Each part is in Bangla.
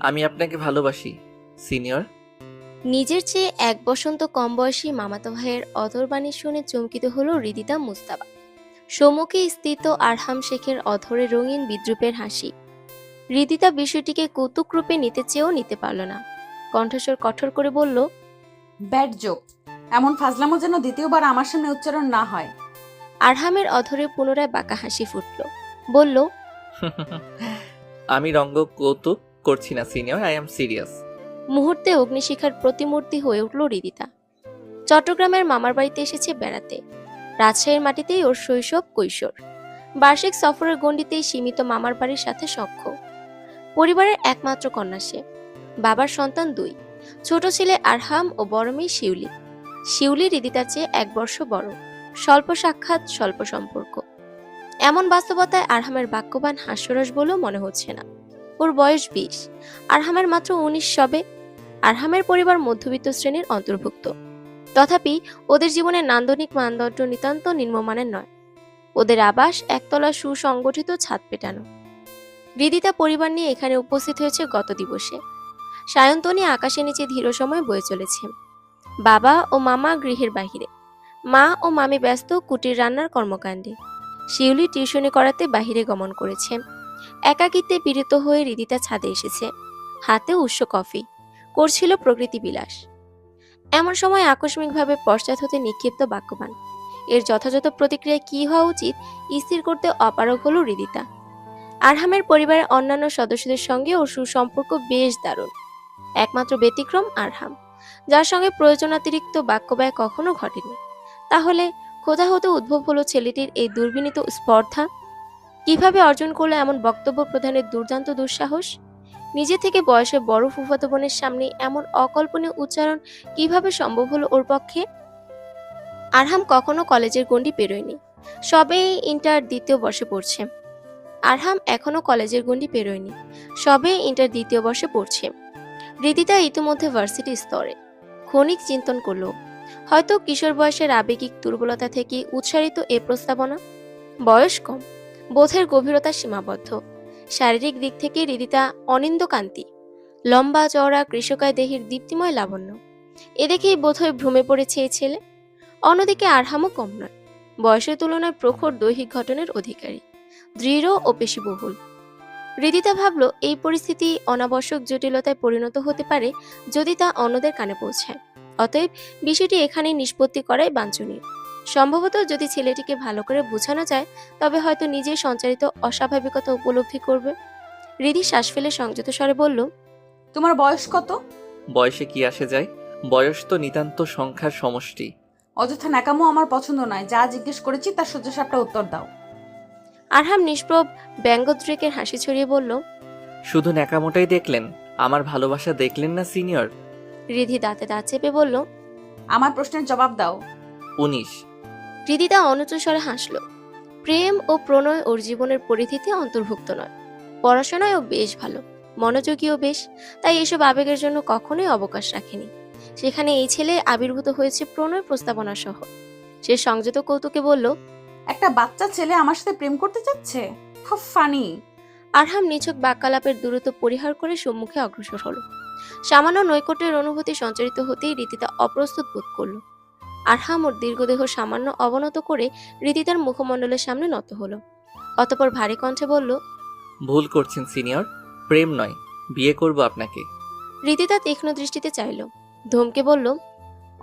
আমি আপনাকে ভালোবাসি সিনিয়র। নিজের চেয়ে এক বসন্ত কম বয়সী মামাতো ভাইয়ের অধর বাণী শুনে চমকিত হলো হৃদিতা মুস্তাবা। সম্মুখে স্থিত আরহাম শেখের অধরে রঙিন বিদ্রুপের হাসি। হৃদিতা বিষয়টিকে কৌতুক রূপে নিতে চেয়েও নিতে পারল না। কণ্ঠস্বর কঠোর করে বলল, ব্যাড জোক। এমন ফাজলামো যেন দ্বিতীয়বার আমার সামনে উচ্চারণ না হয়। আরহামের অধরে পুনরায় বাঁকা হাসি ফুটল। বলল, আমি রঙ্গ কৌতুক করছি না সিনিয়র, আই এম সিরিয়াস। মুহূর্তে অগ্নিশিখার প্রতিমূর্তি হয়ে উঠল হৃদিতা। চট্টগ্রামের মামার বাড়িতে এসেছে বেড়াতে। রাজশাহীর মাটিতেই ওর শৈশব কৈশোর। বার্ষিক সফরের গণ্ডিতেই সীমিত মামার বাড়ির সাথে সখ্য। পরিবারের একমাত্র কন্যা সে। বাবার সন্তান 2, ছোট ছেলে আরহাম ও বড় মেয়ে শিউলি। শিউলি হৃদিতার চেয়ে 1 বর্ষ বড়। স্বল্প সাক্ষাৎ, স্বল্প সম্পর্ক। এমন বাস্তবতায় আরহামের বাক্যবান হাস্যরস বলেও মনে হচ্ছে না। ওর বয়স 20, আরহামের মাত্র 19 সবে। আরহামের পরিবার মধ্যবিত্ত শ্রেণীর অন্তর্ভুক্ত। তথাপি ওদের জীবনের নান্দনিক মানদণ্ড নিতান্ত নিম্নমানের নয়। ওদের আবাস একতলা সুসংগঠিত ছাদ পেটানো। হৃদিতা পরিবার নিয়ে এখানে উপস্থিত হয়েছে গত দিবসে। সায়ন্তনী আকাশের নিচে ধীর সময় বয়ে চলেছে। বাবা ও মামা গৃহের বাহিরে। মা ও মামি ব্যস্ত কুটির রান্নার কর্মকাণ্ডে। শিউলি টিউশনি করাতে বাহিরে গমন করেছে। একাকিত্বে পীড়িত হয়ে হৃদিতা ছাদে এসেছে। হাতে উষ্ণ কফি। করছিল প্রকৃতি বিলাস। এমন সময় আকস্মিকভাবে পশ্চাৎ হতে নিক্ষিপ্ত বাক্যবান। এর যথাযথ প্রতিক্রিয়া কি হওয়া উচিত স্থির করতে অপারগ হল হৃদিতা। আরহামের পরিবারের অন্যান্য সদস্যদের সঙ্গে ওর সুসম্পর্ক বেশ দারুণ। একমাত্র ব্যতিক্রম আরহাম, যার সঙ্গে প্রয়োজনাতিরিক্ত বাক্যব্যয় কখনো ঘটেনি। তাহলে কোথা হতে উদ্ভব হলো ছেলেটির এই দুর্বিনীত স্পর্ধা? কিভাবে অর্জন করলো এমন বক্তব্য প্রদানের দুর্দান্ত দুঃসাহস? নিজে থেকে বয়সে বড় ফুফাতো বোনের সামনে এমন অকল্পনীয় উচ্চারণ কিভাবে সম্ভব হলো ওর পক্ষে? আরহাম কখনো কলেজের গণ্ডি পেরোয়নি। সবে ইন্টার 2য় বর্ষে পড়ছে। আরহাম এখনো কলেজের গণ্ডি পেরোয়নি। সবে ইন্টার 2য় বর্ষে পড়ছে। হৃদিতা ইতিমধ্যে ভার্সিটি স্তরে। ক্ষণিক চিন্তন করলো, হয়তো কিশোর বয়সের আবেগিক দুর্বলতা থেকে উৎসারিত এ প্রস্তাবনা। বয়স কম, বোধের গভীরতা সীমাবদ্ধ। শারীরিক দিক থেকে হৃদিতা অনিন্দকান্তি। লম্বা চওড়া কৃষকায় দেহের দীপ্তিময় লাবণ্য। এ দেখেই বোধহয় ভ্রমে পড়েছে এই ছেলে। অন্যদিকে আরহামও কম নয়। বয়সের তুলনায় প্রখর দৈহিক গঠনের অধিকারী, দৃঢ় ও পেশিবহুল। হৃদিতা ভাবল এই পরিস্থিতি অনাবশ্যক জটিলতায় পরিণত হতে পারে যদি তা অন্যদের কানে পৌঁছায়। অতএব বিষয়টি এখানেই নিষ্পত্তি করাই বাঞ্ছনীয়। সম্ভবত যদি ছেলেটিকে ভালো করে বোঝানো যায়, তবে হয়তো নিজেই সঞ্চারিত অস্বাভাবিকতা উপলব্ধি করবে। হৃদি শ্বাস ফেলে সংযত স্বরে বলল, তোমার বয়স কত? বয়সে কি আসে যায়? বয়স তো নিতান্ত সংখ্যার সমষ্টি। অযথা ন্যাকামো আমার পছন্দ নয়। যা জিজ্ঞেস করেছি তার সোজাসাপটা উত্তর দাও। আরহাম নিষ্প্রভ ব্যঙ্গোদ্রেকের হাসি ছড়িয়ে বলল, শুধু ন্যাকামোটাই দেখলেন, আমার ভালোবাসা দেখলেন না সিনিয়র? হৃদি দাঁতে দাঁত চেপে বলল, আমার প্রশ্নের জবাব দাও। 19। হৃদিতা অনুচ্চ স্বরে হাসল। প্রেম ও প্রণয় ওর জীবনের পরিধিতে অন্তর্ভুক্ত নয়। পড়াশোনায়ও বেশ ভালো, মনোযোগীও বেশ। তাই এসব আবেগের জন্য কখনোই অবকাশ রাখেনি। সেখানে এই ছেলে আবির্ভূত হয়েছে প্রণয় প্রস্তাবনা সহ। সে সংযত কৌতুকে বলল, একটা বাচ্চা ছেলে আমার সাথে প্রেম করতে চাচ্ছে? How funny. আরহাম নিছক বাক্যালাপের দূরত্ব পরিহার করে সম্মুখে অগ্রসর হলো। সামান্য নৈকট্যের অনুভূতি সঞ্চারিত হতেই রীতিতা অপ্রস্তুত বোধ করল। আরহাম ওর দীর্ঘদেহ সামান্য অবনত করে রীতিতার মুখমণ্ডলের সামনে নত হলো। অতঃপর ভারী কণ্ঠে বলল, ভুল করছেন সিনিয়র, প্রেম নয়, বিয়ে করব আপনাকে। রীতিতা তীক্ষ্ণ দৃষ্টিতে চাইল। ধমকে বলল,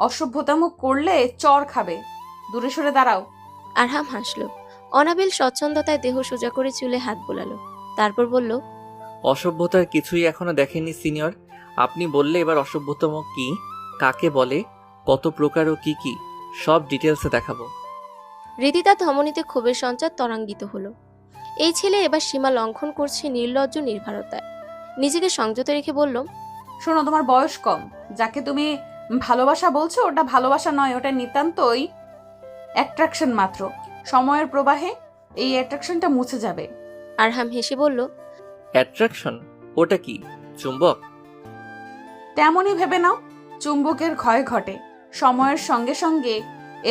অসভ্যতামো করলে চর খাবে। দূরে সরে দাঁড়াও। আরহাম হাসল। অনাবিল স্বচ্ছন্দতায় দেহ সোজা করে চুলে হাত বোলালো। তারপর বলল, অসভ্যতার কিছুই এখনো দেখেননি সিনিয়র। আপনি বললে এবার অসভ্যতম কি, কাকে বলে, কত প্রকার ও কি কি, সব ডিটেলসে দেখাবো। রীতিতা ধমনীতে ক্ষোভের সঞ্চার ত্বরান্বিত হলো। এই ছেলে এবার সীমা লঙ্ঘন করছে নির্লজ্জ নির্ভরতায়। নিজেকে সংযত রেখে বলল, শোনো, তোমার বয়স কম। যাকে তুমি ভালোবাসা বলছো ওটা ভালোবাসা নয়, ওটা নিতান্তই অ্যাট্রাকশন মাত্র। সময়ের প্রবাহে এই অ্যাট্রাকশনটা মুছে যাবে। আরহাম হেসে বলল, অ্যাট্রাকশন? ওটা কি, চুম্বক? তেমনই ভেবে নাও। চুম্বকের ক্ষয় ঘটে, সময়ের সঙ্গে সঙ্গে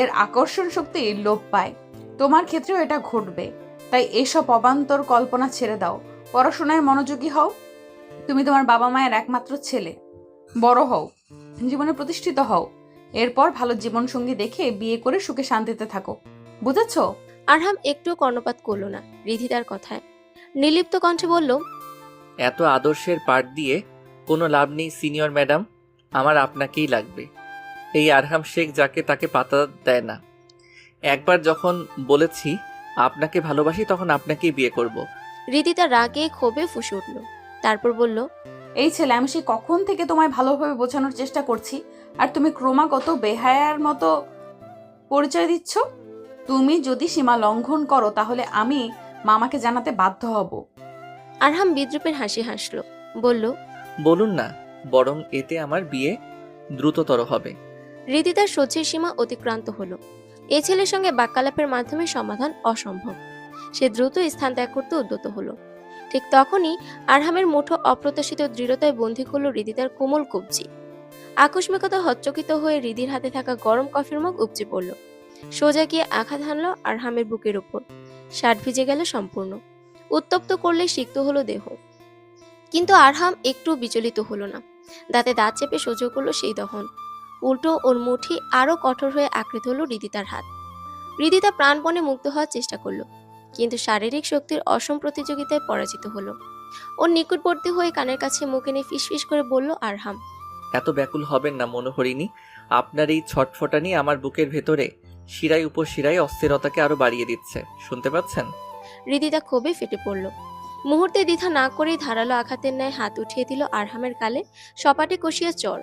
এর আকর্ষণ শক্তি লোপ পায়। তোমার ক্ষেত্রেও এটা ঘটবে। তাই এসব অবান্তর কল্পনা ছেড়ে দাও, পড়াশোনায় মনোযোগী হও। তুমি তোমার বাবা মায়ের একমাত্র ছেলে। বড় হও, জীবনে প্রতিষ্ঠিত হও, এরপর ভালো জীবনসঙ্গী দেখে বিয়ে করে সুখে শান্তিতে থাকো, বুঝেছো? আরহাম একটুও কর্ণপাত করল না রিধিতার কথায়। নির্লিপ্ত কণ্ঠে বলল, এত আদর্শের পাঠ দিয়ে কোনো লাভ নেই সিনিয়র ম্যাডাম, আমার আপনাকেই লাগবে। এই আরহাম শেখ যাকে তাকে পাত্তা দেয় না। একবার যখন বলেছি আপনাকে ভালোবাসি তখন আপনাকেই বিয়ে করব। রিধিতা রাগে ক্ষোভে ফুঁসে উঠল। তারপর বলল, এই ছেলে, আমি সে কখন থেকে তোমায় ভালোভাবে বোঝানোর চেষ্টা করছি, আর তুমি ক্রমাগত বেহায়ার মতো পরিচয় দিচ্ছ। তুমি যদি সীমা লঙ্ঘন করো তাহলে আমি মামাকে জানাতে বাধ্য হব। আরহাম বিদ্রুপের হাসি হাসল, বলল, বলুন না, বরং এতে আমার বিয়ে দ্রুততর হবে। রিদিতার সহ্যের সীমা অতিক্রান্ত হলো। এ ছেলের সঙ্গে বাক্যালাপের মাধ্যমে সমাধান অসম্ভব। সে দ্রুত স্থান ত্যাগ করতে উদ্যত হলো। ঠিক তখনই আরহামের মুঠো অপ্রত্যাশিত দৃঢ়তায় বন্দী করল রিদিতার কোমল কবজি। আকস্মিকতা হচ্চকিত হয়ে রিদির হাতে থাকা গরম কফির মগ উপচে পড়ল। সোজা গিয়ে আঘাত হানল আরহামের বুকের উপর। শার্ট ভিজে গেল সম্পূর্ণ। উত্তপ্ত করলে সিক্ত হলো দেহ। কিন্তু আরহাম একটু বিচলিত হলো না। দাঁতে দাঁত চেপে সহ্য করলো সেই দহন। উল্টো ওর মুঠি আরো কঠোর হয়ে আঁকড়ে ধরল রিদিতার হাত। রিদিতা প্রাণপণে মুক্ত হওয়ার চেষ্টা করলো, কিন্তু শারীরিক শক্তির অসম প্রতিযোগিতায় পরাজিত হলো। ওর নিকটবর্তী হয়ে কানের কাছে মুখ এনে ফিসফিস করে বলল আরহাম, এত ব্যাকুল হবেন না মনোহরিণী, আপনার এই ছটফটানি আমার বুকের ভেতরে শিরায় উপর শিরায় অস্থিরতাকে আরো বাড়িয়ে দিচ্ছে, শুনতে পাচ্ছেন? রিদিতা ক্ষোভে ফেটে পড়ল। মুহূর্তে দ্বিধা না করেই ধারালো আঘাতের ন্যায় হাত উঠিয়ে দিল আরহামের গালে সপাটে কষিয়ে চড়।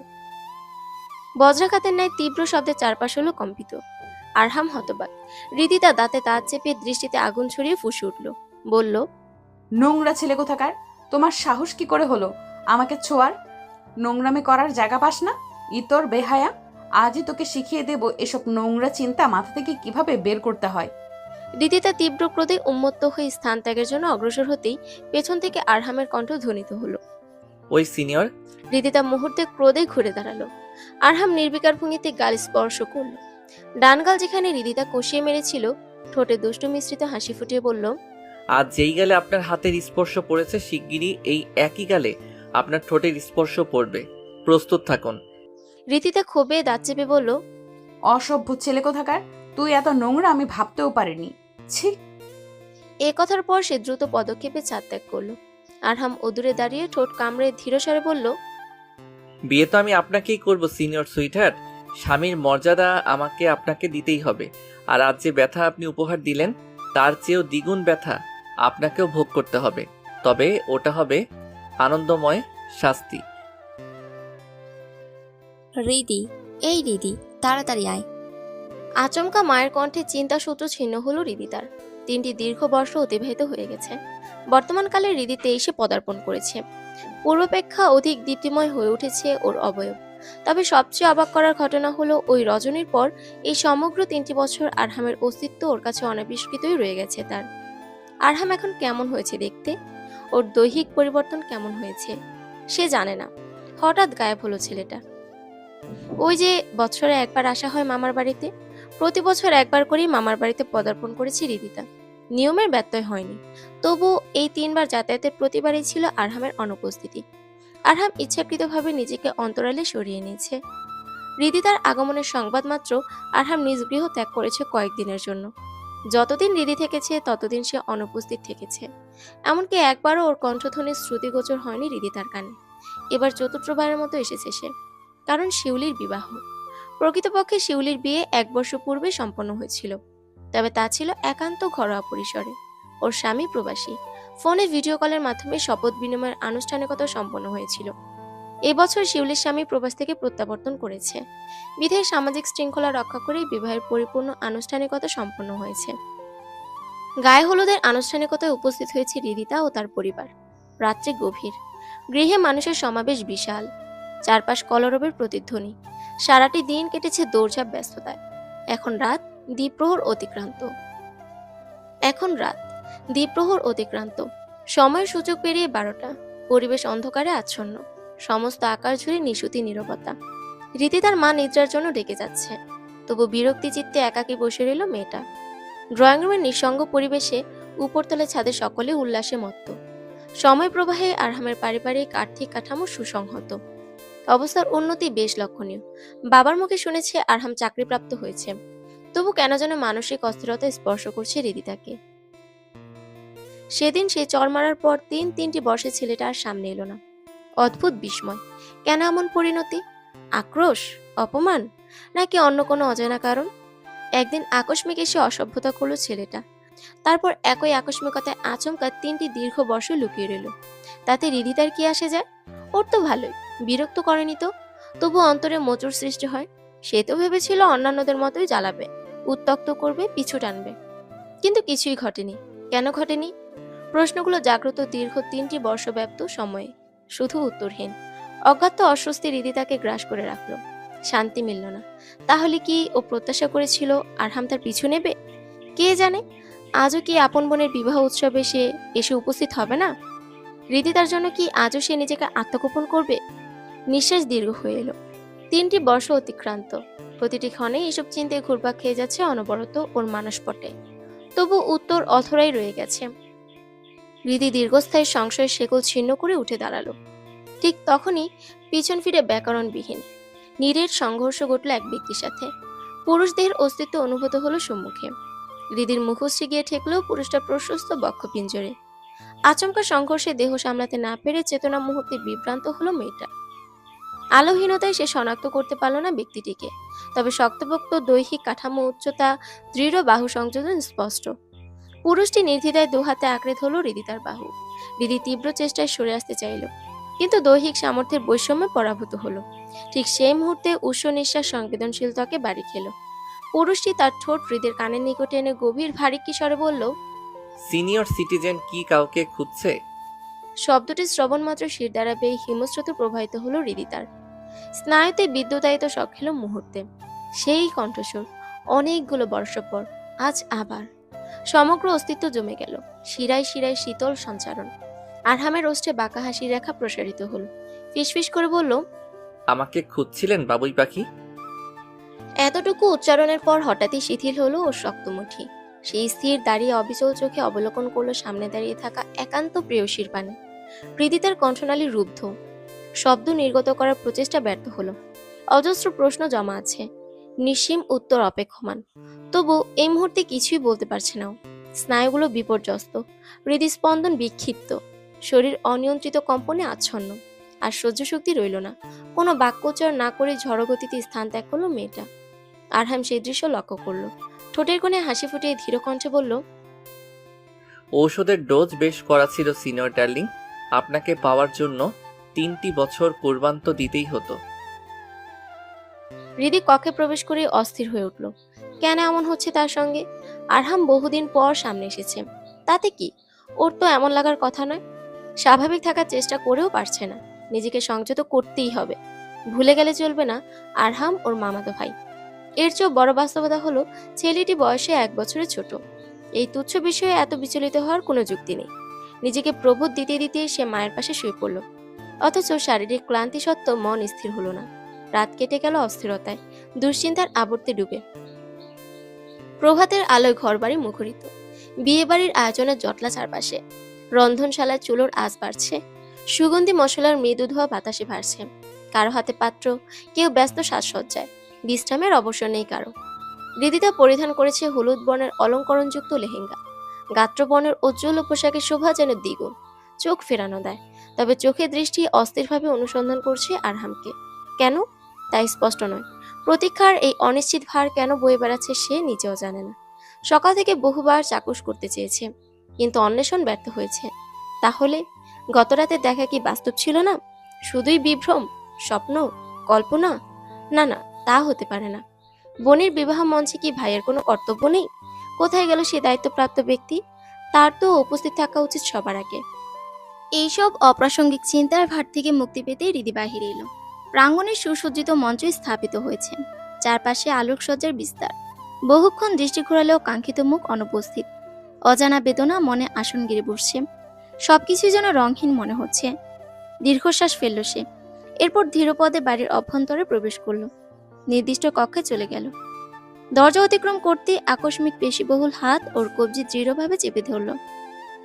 বজ্রাঘাতের ন্যায় তীব্র শব্দে চারপাশ হলো কম্পিত। আরহাম হতবাক। রিদিতা দাঁতে দাঁত চেপে দৃষ্টিতে আগুন ছড়িয়ে ফুঁসে উঠল, বলল, নোংরা ছেলে কোথাকার, তোমার সাহস কি করে হলো আমাকে ছোঁয়ার? নোংরামি করার জায়গা পাস না, ইতর বেহায়া। আজই তোকে শিখিয়ে দেব এসব নোংরা চিন্তা মাথা থেকে কিভাবে বের করতে হয়। রিদিতা তীব্র ক্রোধে উন্মত্ত হয়ে স্থান ত্যাগের জন্য অগ্রসর হতেই পেছন থেকে আরহামের কণ্ঠ ধ্বনিত হলো। ওই সিনিয়র। রিদিতা মুহূর্তে ক্রোধে ঘুরে দাঁড়ালো। আরহাম নির্বিকার ভঙ্গিতে গাল স্পর্শ করল। ডান গাল যেখানে রিদিতা কষিয়ে মেরেছিল, ঠোঁটে দুষ্টু মিশ্রিত হাসি ফুটিয়ে বলল, আজ যেই গালে আপনার হাতের স্পর্শ পড়েছে শিগগিরই এই একই গালে আপনার ঠোঁটের স্পর্শ পড়বে, প্রস্তুত থাকুন। রিদিতা ক্ষোভে দাঁত চেপে বলল, অসভ্য ছেলে কোথাকার, তুই এত নোংরা আমি ভাবতেও পারিনি। ছি। এ কথার পর সে দ্রুত পদক্ষেপে ছাদ ত্যাগ করলো। আরহাম অদূরে দাঁড়িয়ে ঠোঁট কামড়ে ধীরস্বরে বলল, বিয়ে তো আমি আপনাকেই করব সিনিয়র সুইটহার্ট, স্বামীর মর্যাদা আমাকে আপনাকে দিতেই হবে। আর আজ যে ব্যথা আপনি উপহার দিলেন তার চেয়েও দ্বিগুণ ব্যথা আপনাকেও ভোগ করতে হবে, তবে ওটা হবে আনন্দময় শাস্তি। রিদি, এই রিদি, তাড়াতাড়ি আয়। আচমকা মায়ের কণ্ঠে চিন্তাসূত্র ছিন্ন হলো রিদিতার। 3টি দীর্ঘ বর্ষ অতিবাহিত হয়ে গেছে। বর্তমানকালে রিদি 23-এ পদার্পণ করেছে। পূর্বাপেক্ষা অধিক দীপ্তিময় হয়ে উঠেছে ওর অবয়ব। তবে সবচেয়ে অবাক করার ঘটনা হলো ওই রজনীর পর এই সমগ্র 3টি বছর আরহামের অস্তিত্ব ওর কাছে অনাবিষ্কৃতই রয়ে গেছে তার। আরহাম এখন কেমন হয়েছে দেখতে, ওর দৈহিক পরিবর্তন কেমন হয়েছে সে জানে না। হঠাৎ গায়েব হলো ছেলেটা। ওই যে বছরে একবার আসা হয় মামার বাড়িতে, প্রতি বছর একবার করেই মামার বাড়িতে পদার্পণ করেছে রিদিতা। নিয়মের ব্যত্যয় হয়নি, তবু এই 3বার যাতায়াতের প্রতিবারই ছিল আরহামের অনুপস্থিতি। আরহাম ইচ্ছাকৃতভাবে নিজেকে অন্তরালে সরিয়ে নিয়েছে। রিদিতার আগমনের সংবাদ মাত্র আরহাম নিজ গৃহ ত্যাগ করেছে কয়েকদিনের জন্য। যতদিন রিদি থেকেছে ততদিন সে অনুপস্থিত থেকেছে। এমনকি একবারও ওর কণ্ঠধ্বনির শ্রুতিগোচর হয়নি রিদিতার কানে। এবার চতুর্থবারের মতো এসেছে সে, কারণ শিউলির বিবাহ। প্রকৃতপক্ষে শিউলির বিয়ে 1 বর্ষ পূর্বে সম্পন্ন হয়েছিল, তবে তা ছিল একান্ত ঘরোয়া পরিসরে। ওর স্বামী প্রবাসী। ফোনে ভিডিও কলের মাধ্যমে শপথ বিনিময়ের আনুষ্ঠানিকতা সম্পন্ন হয়েছিল। এবছর শিউলির স্বামী প্রবাস থেকে প্রত্যাবর্তন করেছে। বিধায় সামাজিক শৃঙ্খলা রক্ষা করেই বিবাহের পরিপূর্ণ আনুষ্ঠানিকতা সম্পন্ন হয়েছে। গায়ে হলুদের আনুষ্ঠানিকতায় উপস্থিত হয়েছে রিদিতা ও তার পরিবার। রাত্রি গভীর। গৃহে মানুষের সমাবেশ বিশাল। চারপাশ কলরবের প্রতিধ্বনি। সারাটি দিন কেটেছে দৌড়ঝাঁপ ব্যস্ততায়। এখন রাত, দ্বিপ্রহর অতিক্রান্ত। সময়ের সূচক পেরিয়ে 12টা। পরিবেশ অন্ধকারে আচ্ছন্ন। সমস্ত আকাশ জুড়ে নিশুতি নীরবতা। রীতি তার মা নিদ্রার জন্য ডেকে যাচ্ছে, তবু বিরক্তি চিত্তে একাকী বসে রইল মেয়েটা। ড্রয়িং রুমের নিঃসঙ্গ পরিবেশে উপরতলে ছাদে সকলে উল্লাসে মত্ত। সময় প্রবাহে আরহামের পারিবারিক আর্থিক কাঠামো সুসংহত, অবস্থার উন্নতি বেশ লক্ষণীয়। বাবার মুখে শুনেছে আরহাম চাকরিপ্রাপ্ত হয়েছে। তবু কেন যেন মানসিক অস্থিরতা স্পর্শ করছে হৃদিতাকে। সেদিন সে চর মারার পর তিনটি বর্ষের ছেলেটা আর সামনে এলো না। অদ্ভুত বিস্ময়। কেন এমন পরিণতি? আক্রোশ, অপমান, নাকি অন্য কোনো অজানা কারণ? একদিন আকস্মিক এসে অসভ্যতা করলো ছেলেটা। তারপর একই আকস্মিকতায় আচমকা 3টি দীর্ঘ বর্ষ লুকিয়ে রইল। তাতে হৃদিতার কি আসে যায়? ওর তো ভালোই, বিরক্ত করেনি তো। তবু অন্তরে মোচড় সৃষ্টি হয়। সে তো ভেবেছিল অন্যান্যদের মতোই জ্বালাবে, উত্ত্যক্ত করবে, পিছু টানবে। কিন্তু কিছুই ঘটেনি। কেন ঘটেনি? প্রশ্নগুলো জাগ্রত দীর্ঘ 3টি বর্ষব্যাপ্ত সময়ে, শুধু উত্তরহীন। অজ্ঞাত অস্বস্তি হৃদিতাকে গ্রাস করে রাখলো। শান্তি মিলল না। তাহলে কি ও প্রত্যাশা করেছিল আরহাম তার পিছু নেবে? কে জানে, আজও কি আপন বোনের বিবাহ উৎসবে সে এসে উপস্থিত হবে না? হৃদিতার জন্য কি আজও সে নিজেকে আত্মগোপন করবে? নিঃশ্বাস দীর্ঘ হয়ে এলো। 3টি বর্ষ অতিক্রান্ত। প্রতিটি ক্ষণে এসব চিন্তায় ঘুরপাক খেয়ে যাচ্ছে অনবরত ওর মানসপটে। তবু উত্তর অথরাই রয়ে গেছে। হৃদি দীর্ঘস্থায়ী সংশয়ের শেকল ছিন্ন করে উঠে দাঁড়ালো। ঠিক তখনই পিছন ফিরে ব্যাকরণবিহীন নিরেট সংঘর্ষ ঘটল এক ব্যক্তির সাথে। পুরুষ দেহের অস্তিত্ব অনুভূত হলো সম্মুখে। হৃদির মুখশ্রী গিয়ে ঠেকলো পুরুষটা প্রশস্ত বক্ষপিঞ্জরে। আচমকা সংঘর্ষে দেহ সামলাতে না পেরে চেতনা মুহূর্তে বিভ্রান্ত হলো মেয়েটা। আলোহীনতায় সে শনাক্ত করতে পারল না ব্যক্তিটিকে। তবে শক্তপোক্ত দৈহিক কাঠামো, উচ্চতা, দৃঢ় বাহু সংযোজন স্পষ্ট। পুরুষটি নির্দ্বিধায় দুহাতে আঁকড়ে ধরল হৃদিতার বাহু। হৃদি তীব্র চেষ্টায় সরে আসতে চাইল, কিন্তু দৈহিক সামর্থ্যের বৈষম্যে পরাভূত হলো। ঠিক সেই মুহূর্তে উষ্ণ নিঃশ্বাস সংবেদনশীল ত্বকে বাড়ি খেল। পুরুষটি তার ঠোঁট হৃদের কানের নিকটে এনে গভীর ভারিক্কি স্বরে বলল, সিনিয়র সিটিজেন কি কাউকে খুঁজছে? শব্দটি শ্রবণ মাত্র শির দ্বারা বেয়ে হিমস্রোত প্রবাহিত হলো হৃদিতার। স্নায়ুতে বিদ্যুতায়িত শখ খেল মুহূর্তে। সেই কণ্ঠস্বর, অনেকগুলো বর্ষ পর, আজ আবার। সমগ্র অস্তিত্ব জমে গেল। শিরায় শিরায় শীতল সঞ্চারণ। আরহামের ওষ্ঠে বাঁকা হাসি রেখা প্রসারিত হলো। ফিসফিস করে বলল, আমাকে খুঁজছিলেন বাবুই পাখি? এতটুকু উচ্চারণের পর হঠাৎই শিথিল হলো ওর শক্তমুঠি। সেই স্থির দাঁড়িয়ে অবিচল চোখে অবলোকন করলো সামনে দাঁড়িয়ে থাকা একান্ত প্রেয়সীর পানে। হৃদিতার কণ্ঠনালী রুদ্ধ। শব্দ নির্গত করার প্রচেষ্টা ব্যর্থ হলো। অজস্র প্রশ্ন জমা আছে, নিঃসীম উত্তর অপেক্ষমান। তবু এই মুহূর্তে কিছুই বলতে পারছে না ও। স্নায়ুগুলো বিপর্যস্ত, হৃদস্পন্দন বিক্ষিপ্ত, শরীর অনিয়ন্ত্রিত কম্পনে আচ্ছন্ন। আর সহ্য শক্তি রইল না। কোনো বাক্যোচ্চারণ না করে ঝড়গতিতে স্থান ত্যাগ করলো মেয়েটা। আরহাম সেই দৃশ্য লক্ষ্য করলো। ঠোঁটের কোণে হাসি ফুটিয়ে ধীর কণ্ঠে বলল, ঔষধের ডোজ বেশ করা ছিল সিনিয়র ডার্লিং। আপনাকে পাওয়ার জন্য 3টি বছর পূর্বান্ত দিতেই হতো। হৃদি কক্ষে প্রবেশ করে অস্থির হয়ে উঠল। কেন এমন হচ্ছে তার সঙ্গে? আরহাম বহুদিন পর সামনে এসেছে, তাতে কি? ওর তো এমন লাগার কথা নয়। স্বাভাবিক থাকার চেষ্টা করেও পারছে না। নিজেকে সংযত করতেই হবে। ভুলে গেলে চলবে না, আরহাম ওর মামাতো ভাই। এর চেয়েও বড় বাস্তবতা হলো ছেলেটি বয়সে 1 বছরের ছোট। এই তুচ্ছ বিষয়ে এত বিচলিত হওয়ার কোনো যুক্তি নেই। নিজেকে প্রবোধ দিতে দিতে সে মায়ের পাশে শুয়ে পড়ল। অথচ শারীরিক ক্লান্তি সত্ত্বেও মন স্থির হলো না। রাত কেটে গেল অস্থিরতায়, দুশ্চিন্তার আবর্তে ডুবে। প্রভাতের আলোয় ঘরবাড়ি মুখরিত। বিয়ে বাড়ির আয়োজনের জটলা চারপাশে। রন্ধনশালায় চুলোর আঁচ বাড়ছে। সুগন্ধি মশলার মৃদু ধোয়া বাতাসে ভাসছে। কারো হাতে পাত্র, কেউ ব্যস্ত সাজসজ্জায়। বিশ্রামের অবসর নেই কারো। হৃদিতা পরিধান করেছে হলুদ বর্ণের অলঙ্করণযুক্ত লেহেঙ্গা। গাত্রবর্ণের উজ্জ্বল পোশাকের শোভা যেন দ্বিগুণ। চোখ ফেরানো দেয়। তবে চোখের দৃষ্টি অস্থিরভাবে অনুসন্ধান করছে আরহামকে। কেন? তাই স্পষ্ট নয়। প্রতীক্ষার এই অনিশ্চিত ভার কেন বয়ে বেড়াচ্ছে সে নিজেও জানে না। সকাল থেকে বহুবার চাকুশ করতে চেয়েছে, কিন্তু অন্বেষণ ব্যর্থ হয়েছে। তাহলে গতরাতে দেখা কি বাস্তব ছিল না? শুধুই বিভ্রম, স্বপ্ন, কল্পনা? না না, তা হতে পারে না। বোনের বিবাহ মঞ্চে কি ভাইয়ের কোনো কর্তব্য নেই? কোথায় গেল সে দায়িত্বপ্রাপ্ত ব্যক্তি? তার তো উপস্থিত থাকা উচিত সবার আগে। এইসব অপ্রাসঙ্গিক চিন্তার ভার থেকে মুক্তি পেতেই হৃদি বাহিরে এলো। প্রাঙ্গণের সুসজ্জিত মঞ্চ স্থাপিত হয়েছে। চারপাশে আলোকসজ্জার বিস্তার। বহুক্ষণ দৃষ্টি ঘোরালেও কাঙ্ক্ষিত মুখ অনুপস্থিত। অজানা বেদনা মনে আসন গিরে বসছে। সবকিছু যেন রংহীন মনে হচ্ছে। দীর্ঘশ্বাস ফেলল সে। এরপর ধীরপদে বাড়ির অভ্যন্তরে প্রবেশ করল। নির্দিষ্ট কক্ষে চলে গেল। দরজা অতিক্রম করতে আকস্মিক পেশিবহুল হাত ওর কবজি দৃঢ়ভাবে চেপে ধরল।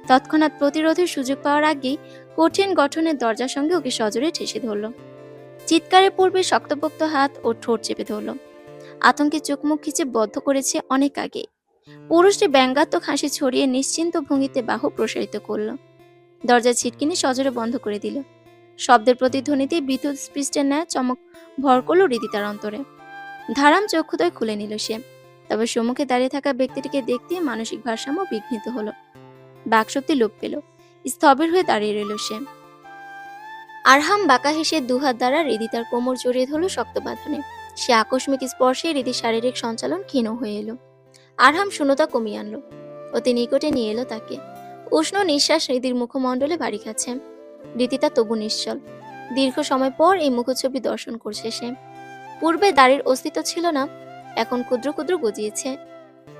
তৎক্ষণাৎ প্রতিরোধের সুযোগ পাওয়ার আগেই কঠিন গঠনের দরজার সঙ্গে ওকে সজোরে ঠেসে ধরল। চিৎকারের পূর্বে শক্তপোক্ত হাত ও ঠোঁট চেপে ধরল। আতঙ্কে চোখ মুখ খিচে বদ্ধ করেছে অনেক আগে। পুরুষটি ব্যঙ্গাত্মক হাসি ছড়িয়ে নিশ্চিন্ত ভঙ্গিতে বাহু প্রসারিত করল। দরজা ছিটকিনি সজোরে বন্ধ করে দিল। শব্দের প্রতিধ্বনিতে বিদ্যুৎ স্পৃষ্টের ন্যায় চমক ভর করল হৃদিতার অন্তরে। ধারাম চক্ষুদয় খুলে নিল সে। তবে সম্মুখে দাঁড়িয়ে থাকা ব্যক্তিটিকে দেখতে মানসিক ভারসাম্য বিঘ্নিত হলো। বাকশক্তি লোপ পেল। স্থবির হয়ে দাঁড়িয়ে রইল সে। আরহাম বাঁকা হেসে দুহাত দ্বারা হৃদিতার কোমর জড়িয়ে ধরল শক্ত বাঁধনে। সে আকস্মিক স্পর্শে হৃদির শারীরিক সঞ্চালন ক্ষীণ হয়ে এলো। আরহাম শূন্যতা কমিয়ে আনলো। অতি নিকটে নিয়ে এলো তাকে। উষ্ণ নিঃশ্বাস হৃদির মুখমণ্ডলে বাড়ি খাচ্ছে। রীতিতা তবু নিশ্চল। দীর্ঘ সময় পর এই মুখছবি দর্শন করছে সে। পূর্বে দাড়ির অস্তিত্ব ছিল না, এখন ক্ষুদ্র ক্ষুদ্র গজিয়েছে।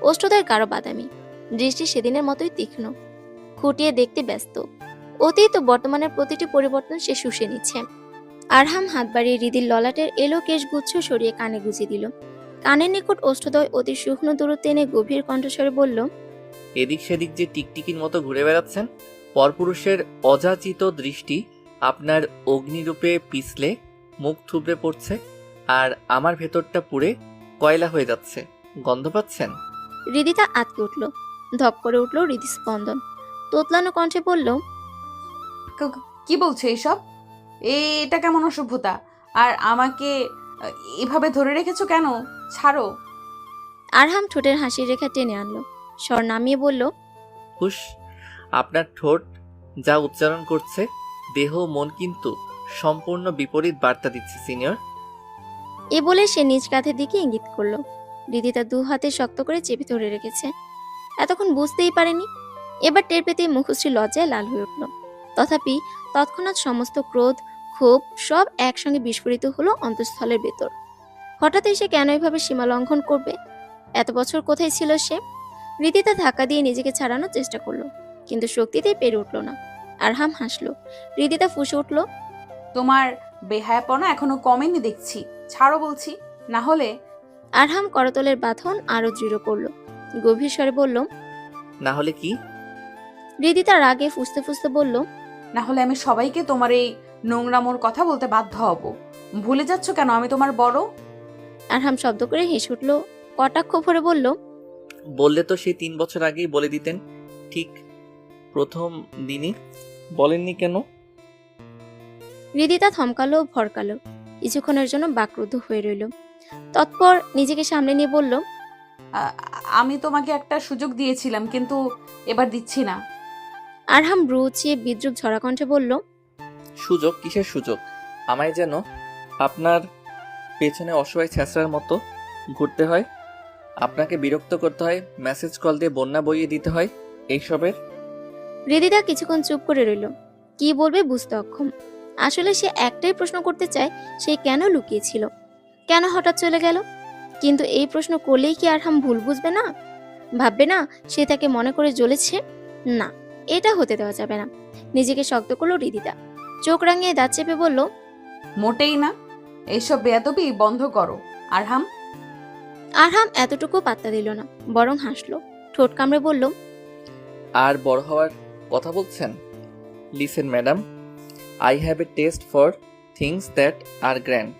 ওষ্ঠদয় গাঢ় বাদামি, দৃষ্টি সেদিনের মতোই তীক্ষ্ণ, খুঁটিয়ে দেখতে ব্যস্ত। অতীত ও বর্তমানের প্রতিটি পরিবর্তন সে শুষে নিচ্ছে। আরহাম হাত বাড়িয়ে হৃদির ললাটের এলো কেশ গুচ্ছ সরিয়ে কানে গুঁজে দিল। কানের নিকট ওষ্ঠদয় অতি সূক্ষ্ম দূরত্বে এনে গভীর কণ্ঠস্বরে বলল, এদিক সেদিক যে টিকটিকির মতো ঘুরে বেড়াচ্ছেন, পরপুরুষের অযাচিত দৃষ্টি আপনার অগ্নিরূপে পিছলে মুখ থুবড়ে পড়ছে, আর আমার ভেতরটা পুড়ে কয়লা হয়ে যাচ্ছে। গন্ধ পাচ্ছেন? হৃদিতা আটকে উঠল। ধপ করে উঠল হৃদস্পন্দন। তোতলানো কণ্ঠে বলল, কি বলছো এইসব? এটা কেমন অসভ্যতা? আর আমাকে এভাবে ধরে রেখেছো কেন? ছাড়ো। আরহাম ঠোঁটের হাসির রেখা টেনে আনলো। স্বর নামিয়ে বলল, হুশ, আপনার ঠোঁট যা উচ্চারণ করছে, দেহ মন কিন্তু সম্পূর্ণ বিপরীত বার্তা দিচ্ছে সিনিয়র। এ বলে সে নিজ কাঁধের দিকে ইঙ্গিত করলো। হৃদিতা দু হাতে শক্ত করে চেপে ধরে রেখেছে। এতক্ষণ বুঝতেই পারেনি। এবার টের পেতেই মুখশ্রী লজ্জায় লাল হয়ে উঠল। তথাপি তৎক্ষণাৎ সমস্ত ক্রোধ, ক্ষোভ সব একসঙ্গে বিস্ফোরিত হলো অন্তঃস্থলের ভেতর। হঠাৎ এসে কেন এভাবে সীমা লঙ্ঘন করবে? এত বছর কোথায় ছিল সে? হৃদিতা ধাক্কা দিয়ে নিজেকে ছাড়ানোর চেষ্টা করলো, কিন্তু শক্তিতেই পেরে উঠল না। আরহাম হাসলো। হৃদিতা ফুঁসে উঠল, তোমার বেহায়াপনা এখনো কমেনি দেখছি। ছাড়ো বলছি, না হলে। আরহাম করতলের বাঁধন আরো দৃঢ় করলো। গভীর স্বরে বলল, না হলে কি? হৃদিতা রাগে ফুঁসতে ফুঁসতে বলল, না হলে আমি সবাইকে তোমার এই নোংরামোর কথা বলতে বাধ্য হব। ভুলে যাচ্ছ কেন আমি তোমার বড়? আরহাম শব্দ করে হেসে উঠল। কটাক্ষ ভরে বলল, বললে তো সেই 3 বছর আগেই বলে দিতেন, ঠিক প্রথম দিনই। বলেননি কেন? হৃদিতা থমকালো, ভরকালো। কিছুক্ষণের জন্য বাকরুদ্ধ হয়ে রইল। তৎপর নিজেকে সামনে নিয়ে বলল, আমি তোমাকে একটা সুযোগ দিয়েছিলাম, কিন্তু এবার দিচ্ছি না। আরহাম ব্রু উঁচিয়ে বিদ্রুপ ঝরা কণ্ঠে বলল, সুযোগ? কিসের সুযোগ? আমায় যেন আপনার পেছনে অসহায় ছেঁচড়ার মতো ঘুরতে হয়, আপনাকে বিরক্ত করতে হয়, মেসেজ কল দিয়ে বন্যা বইয়ে দিতে হয় এইসবের? হৃদিতা কিছুক্ষণ চুপ করে রইল। কি বলবে বুঝতে অক্ষম। আসলে সে একটাই প্রশ্ন করতে চায়, সে কেন লুকিয়েছিল, কেন হঠাৎ চলে গেল। কিন্তু এই প্রশ্ন করলেই কি আরহাম ভুল বুঝবে না? ভাববে না সে তাকে মনে করে জ্বলেছে? না, এটা হতে দেওয়া যাবে না। নিজেকে শক্ত করলো হৃদিতা। চোখ রাঙিয়ে দাঁত চেপে বলল, মোটেই না। এইসব বেয়াদবি বন্ধ করো আরহাম। আরহাম এতটুকু পাত্তা দিল না, বরং হাসলো। ঠোঁট কামড়ে বলল, আর বড় হওয়ার কথা বলছেন? Listen madam, I have a taste for things that are grand,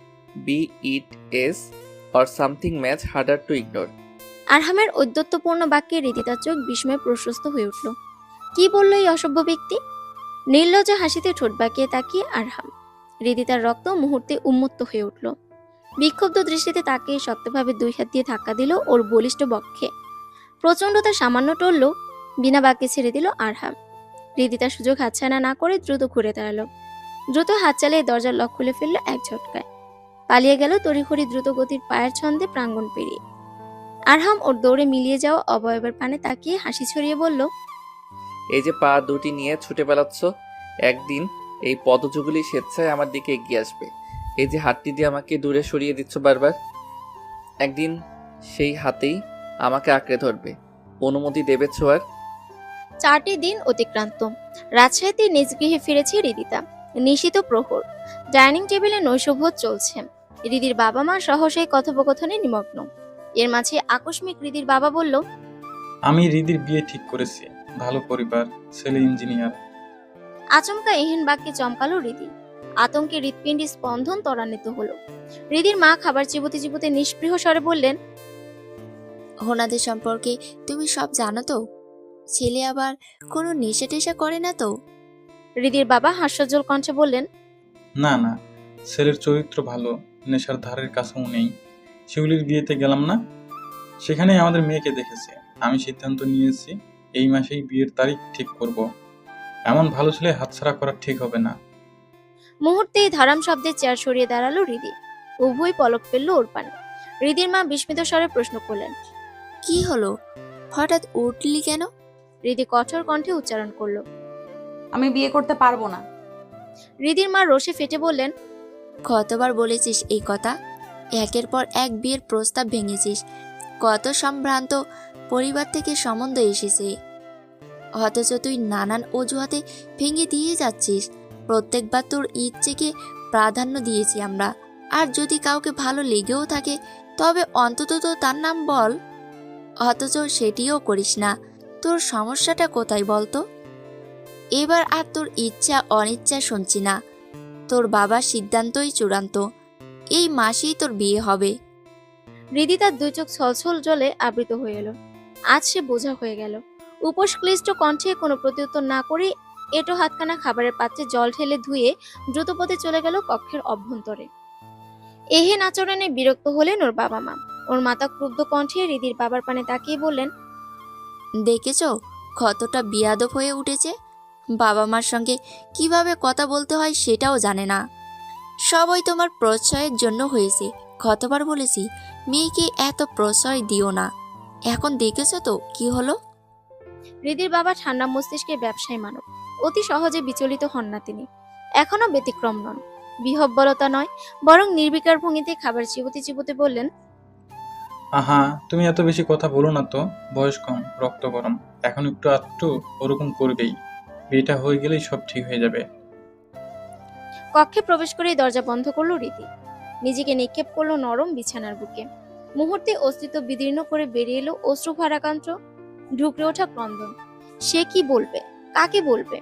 be it ass or something much harder to ignore. আরহামের ঔদ্ধত্যপূর্ণ বাক্যে হৃদিতার চোখ বিস্ময়ে প্রশস্ত হয়ে উঠল। কি বলল এই অসভ্য ব্যক্তি? নির্লজ্জ হাসিতে ঠোঁট বাঁকিয়ে তাকিয়ে আরহাম। হৃদিতার রক্ত মুহূর্তে উন্মত্ত হয়ে উঠল। বিক্ষুব্ধ দৃষ্টিতে তাকে শক্তভাবে 2 হাত দিয়ে ধাক্কা দিল ওর বলিষ্ঠ বক্ষে। প্রচণ্ডতা সামান্য টলল, বিনা বাক্যে ছেড়ে দিল আরহাম। হৃদিতার সুযোগ হাতছাড়া না করে দ্রুত ঘুরে দাঁড়ালো। দ্রুত হাত চালিয়ে দরজার লক খুলে ফেলল এক ঝটকায়। পালিয়ে গেল তড়িঘড়ি দ্রুত গতির পায়ের ছন্দে প্রাঙ্গণ পেরিয়ে। আরহাম ওর দৌড়ে মিলিয়ে যাওয়া অবয়বের পানে তাকিয়ে হাসি ছড়িয়ে বলল, এই যে পা দুটি নিয়ে ছুটে বেড়াচ্ছ, একদিন এই পদযুগলি স্বেচ্ছায় আমার দিকে এগিয়ে আসবে। এই যে হাতটি দিয়ে আমাকে দূরে সরিয়ে দিচ্ছ বারবার, একদিন সেই হাতেই আমাকে আঁকড়ে ধরবে। অনুমতি দেবে ছোঁয়ার? 4টি দিন অতিক্রান্ত। রাজশাহীতে নিজ গৃহে ফিরেছে হৃদিতা। নিশিত প্রহর। ডাইনিং টেবিলে নৈশভোজ চলছে। হৃদির বাবা মা সহসাই কথোপকথনে নিমগ্ন। এর মাঝে আকস্মিক হৃদির বাবা বলল, আমি হৃদির বিয়ে ঠিক করেছি। ভালো পরিবার, ছেলে ইঞ্জিনিয়ার। আচমকা এহেন বাক্যে চমকালো হৃদি। আতঙ্কে হৃৎপিণ্ডে স্পন্দন ত্বরান্বিত হলো। হৃদির মা খাবার চিবোতে চিবোতে নিষ্পৃহ স্বরে বললেন, ওনাদের সম্পর্কে তুমি সব জানো তো? ছেলে আবার কোনো নেশা টেশা করে না তো? হৃদির বাবা হাস্যোজ্জ্বল কণ্ঠে বললেন, না না, ছেলের চরিত্র ভালো, নেশার ধারের কাছেও নেই। শিউলির বিয়েতে গেলাম না, সেখানে আমাদের মেয়েকে দেখেছে। আমি সিদ্ধান্ত নিয়েছি এই মাসেই বিয়ের তারিখ ঠিক করব। এমন ভালো ছেলে হাতছাড়া করা ঠিক হবে না। মুহূর্তেই ধারাম শব্দে চেয়ার সরিয়ে দাঁড়ালো হৃদি। উভয় পলক ফেললো ওর পানে। হৃদির মা বিস্মিত স্বরে প্রশ্ন করলেন, কি হলো, হঠাৎ উঠলি কেন? হৃদি কঠোর কণ্ঠে উচ্চারণ করলো। আমি বিয়ে করতে পারবো না। হৃদির মা রোষে ফেটে বললেন, কতবার বলেছিস এই কথা? একের পর এক বিয়ের প্রস্তাব ভেঙেছিস। কত সম্ভ্রান্ত পরিবার থেকে সম্বন্ধ এসেছে, অথচ তুই নানান অজুহাতে ভেঙে দিয়ে যাচ্ছিস। প্রত্যেকবার তোর ইচ্ছেকে প্রাধান্য দিয়েছি আমরা। আর যদি কাউকে ভালো লেগেও থাকে তবে অন্তত তো তার নাম বল, অথচ সেটিও করিস না। তোর সমস্যাটা কোথায় বলতো? এবার আর তোর ইচ্ছা অনিচ্ছা শুনছি না। তোর বাবার সিদ্ধান্তই চূড়ান্ত, এই মাসেই তোর বিয়ে হবে। হৃদি তার দুই চোখ ছলছল জলে আবৃত হয়ে এলো। আজ সে বোঝা হয়ে গেল। উপোস ক্লিষ্ট কণ্ঠে কোনো প্রত্যুত্তর না করে এটো হাতখানা খাবারের পাত্রে জল ঢেলে ধুয়ে দ্রুতপদে চলে গেল কক্ষের অভ্যন্তরে। এহেন আচরণে বিরক্ত হলেন ওর বাবা মা। ওর মাতা ক্রুদ্ধ কণ্ঠে হৃদির বাবার পানে তাকিয়ে বললেন, দেখেছ কতটা বিয়াদব হয়ে উঠেছে? বাবা মার সঙ্গে কিভাবে কথা বলতে হয় সেটাও জানে না। সবই তোমার প্রশ্রয়ের জন্য হয়েছে। কতবার বলেছি মেয়েকে এত প্রশ্রয় দিও না। এখন দেখেছ তো কি হলো? হৃদির বাবা ঠান্ডা মস্তিষ্কের ব্যবসায়ী মানব। অতি সহজে বিচলিত হন না তিনি। এখনো ব্যতিক্রম নন। বিহব্বলতা নয়, বরং নির্বিকার ভঙ্গিতে খাবার চিবোতে চিবোতে বললেন, আহা, তুমি এত বেশি কথা বলো না তো। বয়স কম, রক্ত গরম, এখন একটু আধটু ওরকম করবেই। বিয়েটা হয়ে গেলেই সব ঠিক হয়ে যাবে। কক্ষে প্রবেশ করেই দরজা বন্ধ করলো রীতি। নিজেকে নিক্ষেপ করলো নরম বিছানার বুকে। মুহূর্তে অস্তিত্ব বিদীর্ণ করে বেরিয়ে এলো অশ্রু ভারাকান্ত ঢুকরে ওঠা ক্রন্দন। সে কি বলবে, কাকে বলবে,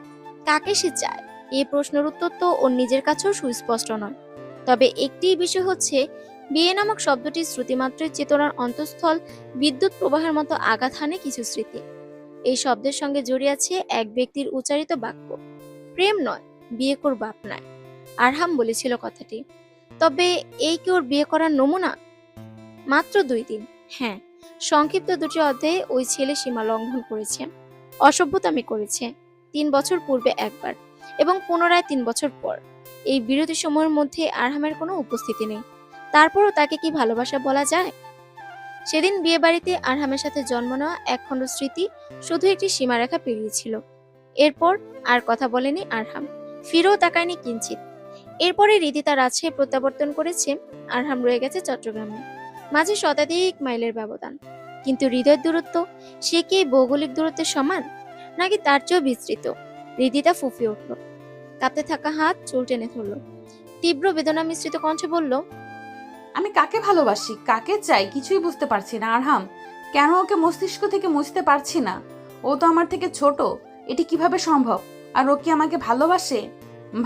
কাকে সে চায়? এই প্রশ্নের উত্তর তো ওর নিজের কাছেও সুস্পষ্ট নয়। তবে একটি বিষয় হচ্ছে, বিয়ে নামক শব্দটি শ্রুতিমাত্রই চেতনার অন্তঃস্থল বিদ্যুৎ প্রবাহের মতো আঘাত হানে কিছু স্মৃতি। এই শব্দের সঙ্গে জড়িয়ে আছে এক ব্যক্তির উচ্চারিত বাক্য, প্রেম নয়, বিয়ে করব আপনায়। আরহাম বলেছিল কথাটি। তবে এই কি ওর বিয়ে করার নমুনা? মাত্র 2 দিন, হ্যাঁ, সংক্ষিপ্ত 2টি অধ্যায়ে ওই ছেলে সীমা লঙ্ঘন করেছে, অসভ্যতামি করেছে। 3 বছর পূর্বে একবার এবং পুনরায় 3 বছর পর। এই বিরতি সময়ের মধ্যে আরহামের কোনো উপস্থিতি নেই। তারপরও তাকে কি ভালোবাসা বলা যায়? সেদিন বিয়ে বাড়িতে আরহামের সাথে জন্ম নেওয়া একখণ্ড স্মৃতি শুধু একটি সীমারেখা পেরিয়েছিল। এরপর আর কথা বলেনি আরহাম, ফিরেও তাকায়নি কিঞ্চিত। এরপরে রীতিতা রাজশাহী প্রত্যাবর্তন করেছে, আরহাম রয়ে গেছে চট্টগ্রামে। মাঝে শতাধিক মাইলের ব্যবধান। কিন্তু হৃদয়ের দূরত্ব, সে কি এই ভৌগোলিক দূরত্বের সমান, নাকি তার চেয়েও বিস্তৃত? রীতিতা ফুঁপিয়ে উঠল। কাঁপতে থাকা হাত চুল টেনে ধরল। তীব্র বেদনা মিশ্রিত কণ্ঠে বলল, আমি কাকে ভালোবাসি, কাকে চাই কিছুই বুঝতে পারছি না আরহাম। কেন ওকে মস্তিষ্ক থেকে মুছতে পারছি না? ও তো আমার থেকে ছোট, এটি কিভাবে সম্ভব? আর ও কি আমাকে ভালোবাসে?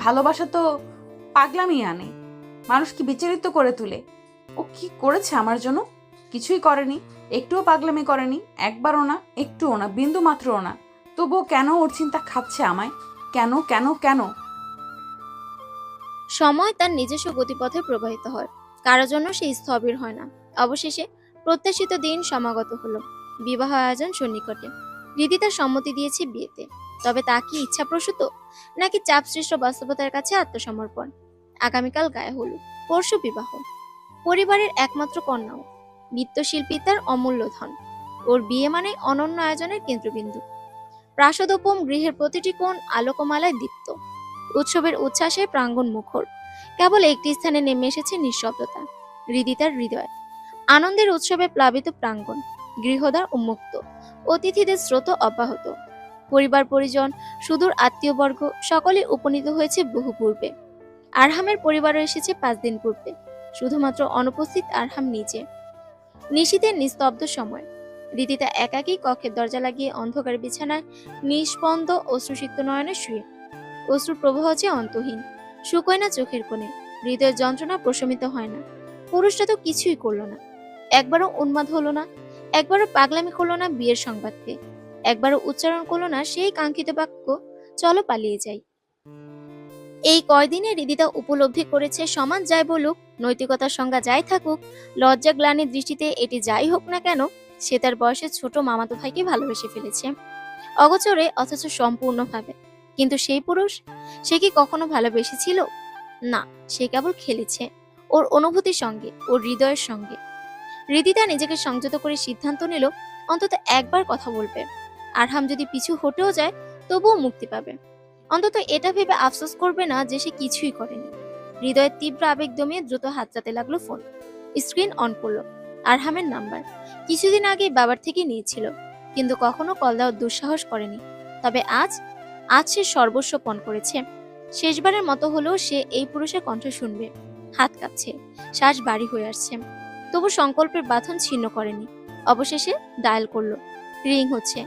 ভালোবাসা তো পাগলামি আনে, মানুষকে বিচলিত করে তুলে। ও কি করেছে আমার জন্য? কিছুই করেনি, একটুও পাগলামি করেনি, একবারও না, একটুও না, বিন্দু মাত্রও না। তবুও কেন ওর চিন্তা খাচ্ছে আমায়? কেন কেন কেন? সময় তার নিজস্ব গতিপথে প্রবাহিত হয়, কারো জন্য সে স্থবির হয় না। অবশেষে প্রত্যাশিত দিন সমাগত হলো। বিবাহ আয়োজন সন্নিকটে। রীতি তার সম্মতি দিয়েছে বিয়েতে। তবে তা কি ইচ্ছাপ্রসূত, নাকি চাপসৃষ্ট বাস্তবতার কাছে আত্মসমর্পণ? আগামীকাল গায়ে হলুদ, পরশু বিবাহ। পরিবারের একমাত্র কন্যাও, নৃত্যশিল্পী তার অমূল্য ধন। ওর বিয়ে মানে অনন্য আয়োজনের কেন্দ্রবিন্দু। প্রাসাদোপম গৃহের প্রতিটি কোণ আলোকমালায় দীপ্ত। উৎসবের উচ্ছ্বাসে প্রাঙ্গণ মুখর। কেবল একটি স্থানে নেমে এসেছে নিঃশব্দতা, হৃদিতার হৃদয়। আনন্দের উৎসবে প্লাবিত প্রাঙ্গণ, গৃহদ্বার উন্মুক্ত, অতিথিদের স্রোত অব্যাহত। পরিবার পরিজন, সুদূর আত্মীয়বর্গ সকলে উপনীত হয়েছে বহু পূর্বে। আরহামের পরিবারও এসেছে 5 দিন পূর্বে। শুধুমাত্র অনুপস্থিত আরহাম নিজে। নিশীথের নিস্তব্ধ সময়, রীতিতা একাকী কক্ষের দরজা লাগিয়ে অন্ধকার বিছানায় নিষ্পন্দ অশ্রুসিক্ত নয়নে শুয়ে। অশ্রুর প্রবাহ যে অন্তহীন, শুকোয় না চোখের কোণে, হৃদয়ের যন্ত্রণা প্রশমিত হয় না। পুরুষটা তো কিছুই করলো না, একবারও উন্মাদ হলো না, একবারও পাগলামি করলো না বিয়ের সংবাদকে, একবারও উচ্চারণ করলো না সেই কাঙ্ক্ষিত বাক্য, চলো পালিয়ে যাই। এই কয়দিনে হৃদিতা উপলব্ধি করেছে সমাজ যাই বলুক, নৈতিকতার সংজ্ঞা যাই থাকুক, লজ্জা গ্লানির দৃষ্টিতে এটি যাই হোক না কেন, সে তার বয়সের ছোট মামাতো ভাইকে ভালোবেসে ফেলেছে, অগোচরে অথচ সম্পূর্ণভাবে। কিন্তু সেই পুরুষ, সে কি কখনো ভালোবেসেছিল? না, সে কেবল খেলেছে ওর অনুভূতির সঙ্গে, ওর হৃদয়ের সঙ্গে। হৃদিতা নিজেকে সংযত করে সিদ্ধান্ত নিল অন্তত একবার কথা বলবে। আরহাম যদি পিছু হটেও যায় তবুও মুক্তি পাবে। অন্তত এটা ভেবে আফসোস করবে না যে সে কিছুই করেনি। হৃদয়ের তীব্র আবেগ দমিয়ে দ্রুত হাতটাতে লাগলো ফোন। স্ক্রিন অন করলো। আরহামের নাম্বার। কিছুদিন আগে বাবার থেকে নিয়েছিল, কিন্তু কখনো কল দেওয়ার দুঃসাহস করেনি। তবে আজ সে সর্বস্ব পণ করেছে। শেষবারের মতো হলেও সে এই পুরুষের কণ্ঠ শুনবে। হাত কাঁপছে, শ্বাস ভারী হয়ে আসছে, তবু সংকল্পের বাঁধন ছিন্ন করেনি। অবশেষে ডায়াল করলো। রিং হচ্ছে,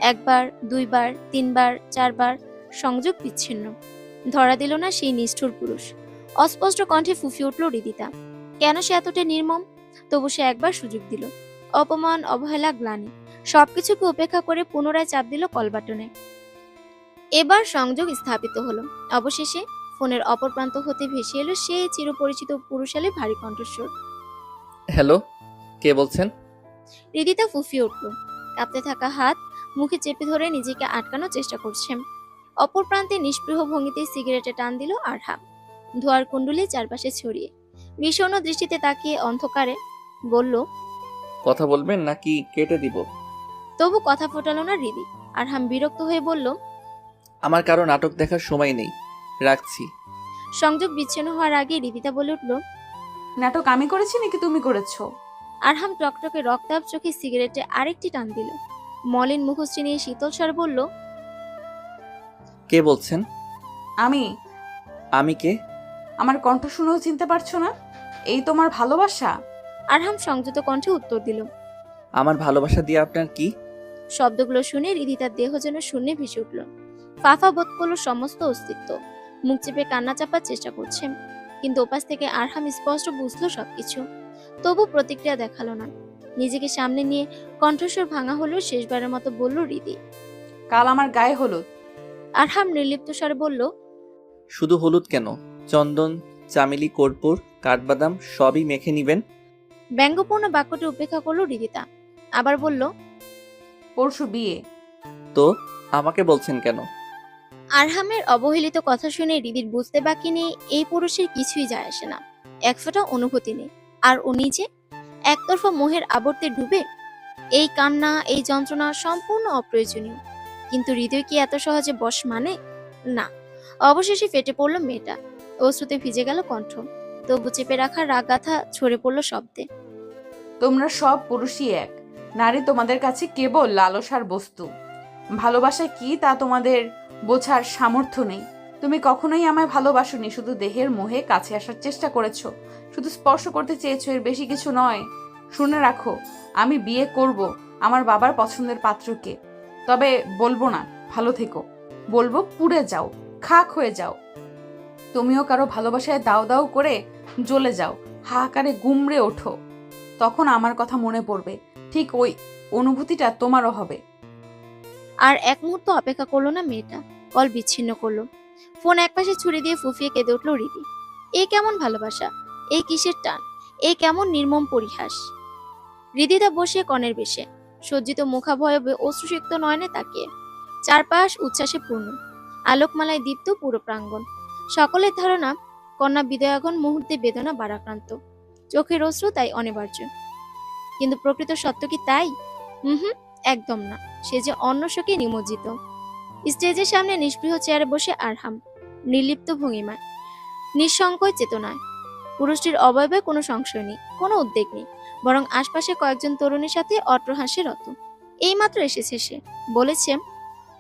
একবার, দুইবার, তিনবার, চারবার, সংযোগ বিচ্ছিন্ন। ধরা দিল না সেই নিষ্ঠুর পুরুষ। অস্পষ্ট কণ্ঠে ফুঁফিয়ে উঠল হৃদিতা। কেন সে এতটা নির্মম? তবু সে একবার সুযোগ দিল। অপমান, অবহেলা, গ্লানি সবকিছুকে উপেক্ষা করে পুনরায় চাপ দিল কল বাটনে। এবার সংযোগ স্থাপিত হলো। অবশেষে ফোনের অপর প্রান্ত হতে ভেসে এলো সেই চিরপরিচিত পুরুষালী ভারী কণ্ঠস্বর। হ্যালো, কে বলছেন? হৃদিতা ফুঁফিয়ে উঠল। কাঁপতে থাকা হাত মুখে চেপে ধরে নিজেকে আটকানোর চেষ্টা করছে। অপর প্রান্তে নিষ্পৃহ ভঙ্গিতে সিগারেটে টান দিল আরহাম, ধোয়ার কুণ্ডলি চারপাশে ছড়িয়ে। বিষণ্ণ দৃষ্টিতে তাকিয়ে অন্ধকারে বলল, কথা বলবেন নাকি কেটে দিব? তবু কথা ফোটালো না হৃদি। আরহাম বিরক্ত হয়ে বলল, আমার কারো নাটক দেখার সময় নেই, রাখছি। সংযোগ বিচ্ছিন্ন হওয়ার আগে হৃদিতা বলে উঠল, নাটক আমি করেছি নাকি তুমি করেছো? আরহাম টকটকে রক্তাভ চোখে সিগারেটে আরেকটি টান দিল। মলিন মুখশ্রী নিয়ে শীতল স্বর বলল, কে বলছেন? আমি। আমি কে? আমার কণ্ঠ শুনেও চিনতে পারছো না? এই তোমার ভালোবাসা? আরহাম সংযত কণ্ঠে উত্তর দিল। আমার ভালোবাসা দিয়ে আপনার কি? শব্দগুলো শুনে হৃদিতার দেহ যেন শূন্যে ভেসে উঠল। ফাফা বোধ করলো সমস্ত অস্তিত্ব। মুখ চেপে কান্না চাপার চেষ্টা করছে, কিন্তু ওপাশ থেকে আরহাম স্পষ্ট বুঝলো সবকিছু। তবু প্রতিক্রিয়া দেখালো না। নিজেকে সামনে নিয়ে কণ্ঠস্বর ভাঙা হলেও শেষবারের মতো বলল হৃদি। কাল আমার গায়ে হলুদ। আরহাম নির্লিপ্ত স্বরে বলল, শুধু হলুদ কেন, চন্দন, চামেলি, কর্পূর, কাঠবাদাম সবই মেখে নিবেন। ব্যঙ্গপূর্ণ বাক্যটি উপেক্ষা করলো হৃদিতা। আবার বলল, পরশু বিয়ে। তো আমাকে বলছেন কেন? আরহামের অবহেলিত কথা শুনে হৃদির বুঝতে বাকি নেই এই পুরুষের কিছুই যায় আসে না। এক ফোঁটা অনুভূতি নেই। আর ও নিজে একতরফা মোহের আবর্তে ডুবে। এই কান্না, এই যন্ত্রণা সম্পূর্ণ অপ্রয়োজনীয়। কিন্তু হৃদয় কি এত সহজে বশ মানে? না। অবশেষে ফেটে পড়ল মেয়েটা। অশ্রুতে ভিজে গেল কণ্ঠ। তবু চেপে রাখা রাগ গাথা ঝরে পড়ল শব্দে। তোমরা সব পুরুষই এক। নারী তোমাদের কাছে কেবল লালসার বস্তু। ভালোবাসা কি তা তোমাদের বোঝার সামর্থ্য নেই। তুমি কখনোই আমায় ভালোবাসোনি, শুধু দেহের মোহে কাছে আসার চেষ্টা করেছো, শুধু স্পর্শ করতে চেয়েছো, এর বেশি কিছু নয়। শুনে রাখো, আমি বিয়ে করব আমার বাবার পছন্দের পাত্রকে। তবে বলবো না ভালো থেকো, বলবো পুড়ে যাও, খাক হয়ে যাও। তুমিও কারো ভালোবাসায় দাও দাও করে জ্বলে যাও, হাহাকারে গুমড়ে ওঠো। তখন আমার কথা মনে পড়বে, ঠিক ওই অনুভূতিটা তোমারও হবে। আর এক মুহূর্ত অপেক্ষা করলো না মেয়েটা। কল বিচ্ছিন্ন করলো। ফোন একপাশে ছুড়ে দিয়ে ফুফিয়ে কেঁদে উঠল হৃদি। এ কেমন ভালোবাসা? এই কিসের টান? এ কেমন নির্মম পরিহাস? হৃদিতা বসে কনের বেশে, সজ্জিত মুখাভয়বে অশ্রুসিক্ত নয়নে তাকিয়ে। চারপাশ উচ্ছ্বাসে পূর্ণ, আলোকমালায় দীপ্ত পুরো প্রাঙ্গণ। সকলের ধারণা কন্যা বিদয়াগণ মুহূর্তে বেদনা বারাক্রান্ত, চোখের অশ্রু তাই অনিবার্য। কিন্তু প্রকৃত সত্য কি তাই? হুম, একদম না। সে যে অন্য শোকে নিমজ্জিত। স্টেজের সামনে নিষ্পৃহ চেয়ারে বসে আরহাম, নির্লিপ্ত ভঙ্গিমায়, নিঃসংকোচ চেতনায়। পুরুষটির অবয়বে কোনো সংশয় নেই, কোনো উদ্বেগ নেই, বরং আশপাশে কয়েকজন তরুণীর সাথে অট্রহাস্যে রত। এইমাত্র এসেছে সে, বলেছে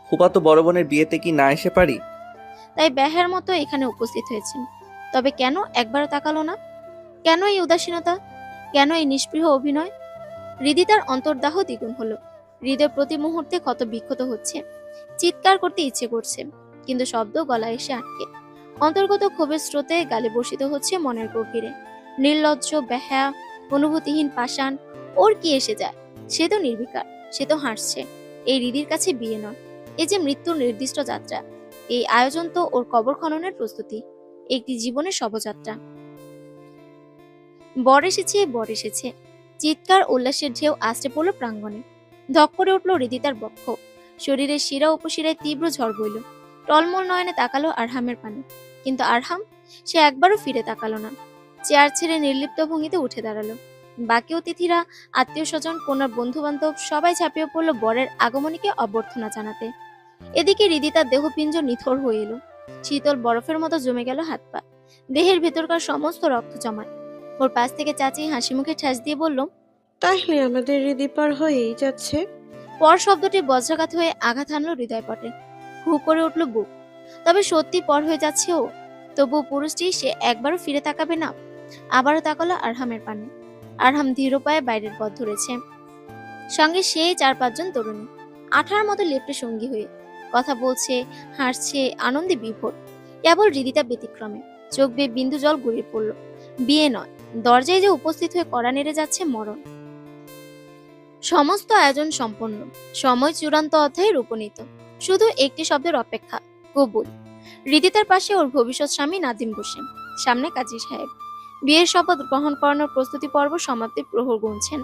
ফুপাতো বড় বোনের বিয়েতে কি না এসে পারি? তাই ব্যাহের মতো এখানে উপস্থিত হয়েছেন। তবে কেন একবারও তাকালো না? কেন এই উদাসীনতা? কেন এই নিষ্পৃহ অভিনয়? হৃদিতার অন্তর্দাহ দ্বিগুণ হলো। হৃদয় প্রতি মুহূর্তে ক্ষত বিক্ষত হচ্ছে। চিৎকার করতে ইচ্ছে করছে, কিন্তু শব্দ গলায় এসে আটকে। অন্তর্গত ক্ষোভের স্রোতে গালে বর্ষিত হচ্ছে মনের গভীরে। নির্লজ্জ, বেহায়া, অনুভূতিহীন পাষাণ। ওর কি এসে যায়? সে তো নির্বিকার, সে তো হাসছে। এই হৃদির কাছে বিয়ে নয়, এ যে মৃত্যুর নির্দিষ্ট যাত্রা। এই আয়োজন তো ওর কবর খননের প্রস্তুতি, একটি জীবনের শবযাত্রা। বর এসেছে, বর এসেছে। চিৎকার উল্লাসের ঢেউ আছড়ে পড়ল প্রাঙ্গণে। ধক করে উঠল হৃদিতার বক্ষ। শরীরের শিরা উপশিরায় তীব্র ঝড় বইল। টলমল নয়নে তাকালো আরহামের পানে, কিন্তু আরহাম সে একবারও ফিরে তাকালো না। চেয়ার ছেড়ে নির্লিপ্ত ভঙ্গিতে উঠে দাঁড়ালো। বাকি অতিথিরা, আত্মীয় স্বজন, কন্যার বন্ধু বান্ধব সবাই ঝাঁপিয়ে পড়ল বরের আগমনীকে অভ্যর্থনা জানাতে। এদিকে হৃদিতার দেহপিঞ্জ নিথর হয়ে এলো। শীতল বরফের মতো জমে গেল হাত পা, দেহের ভেতরকার সমস্ত রক্ত জমাট। ওর পাশ থেকে চাচি হাসি মুখে ঠেস দিয়ে বলল, তাহলে আমাদের হৃদি পার হয়েই যাচ্ছে। পর শব্দটি বজ্রাঘাত হয়ে আঘাত হানলো হৃদয়পটে। হু করে উঠল বুক। তবে সত্যি পর হয়ে যাচ্ছে ও। তবুও পুরুষটি সে একবারও ফিরে তাকাবে না। আবারও তাকালো আরহামের পানে। আরহাম ধীর পায়ে বাইরের পথ ধরেছে। সঙ্গে সেই 4-5 জন তরুণী, আঠার মতো লেপ্টে সঙ্গী হয়ে কথা বলছে, হাসছে, আনন্দে বিভোর। কেবল হৃদিতা ব্যতিক্রমে চোখ বেয়ে বিন্দু জল গড়িয়ে পড়ল। বিয়ে নয়, দরজায় যে উপস্থিত হয়ে কড়া নেড়ে যাচ্ছে মরণ। সমস্ত আয়োজন সম্পন্ন, সময় চূড়ান্ত অধ্যায়ে উপনীত। শুধু একটি শব্দের অপেক্ষা, কবুল। হৃদিতার পাশে ওর ভবিষ্যৎ স্বামী নাদিম বসে, সামনে কাজী সাহেব। বিয়ের শপথ গ্রহণ করানোর প্রস্তুতি পর্ব সমাপ্তির প্রহর গুনছেন।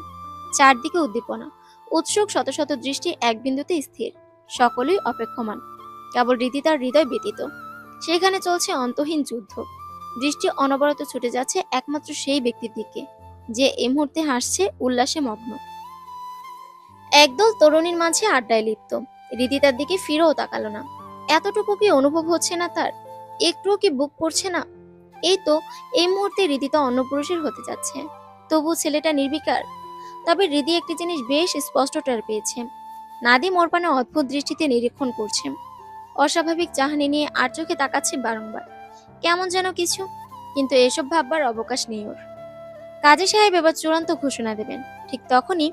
চারদিকে উদ্দীপনা, উৎসুক শত শত দৃষ্টি এক বিন্দুতে স্থির। সকলেই অপেক্ষমান, কেবল হৃদিতার হৃদয় ব্যতীত। সেখানে চলছে অন্তহীন যুদ্ধ। দৃষ্টি অনবরত ছুটে যাচ্ছে একমাত্র সেই ব্যক্তির দিকে, যে এই মুহূর্তে হাসছে, উল্লাসে মগ্ন। একদল তরুণীর মাঝে আড্ডায় লিপ্ত। হৃদিতার দিকে ফিরেও তাকালো না। এতটুকু কি অনুভব হচ্ছে না তার? একটুও কি বুক পড়ছে না? এই তো, এই মুহূর্তে হৃদিতা অন্য পুরুষের হতে যাচ্ছে। তবু ছেলেটা নির্বিকার। তবে হৃদি একটি জিনিস বেশ স্পষ্ট টের পেয়েছে। নাদিম ওর পানে অদ্ভুত দৃষ্টিতে নিরীক্ষণ করছে। অস্বাভাবিক চাহনি নিয়ে আর চোখে তাকাচ্ছে বারংবার। কেমন যেন কিছু, কিন্তু এসব ভাববার অবকাশ নেই ওর। কাজী সাহেব এবার চূড়ান্ত ঘোষণা দেবেন। ঠিক তখনই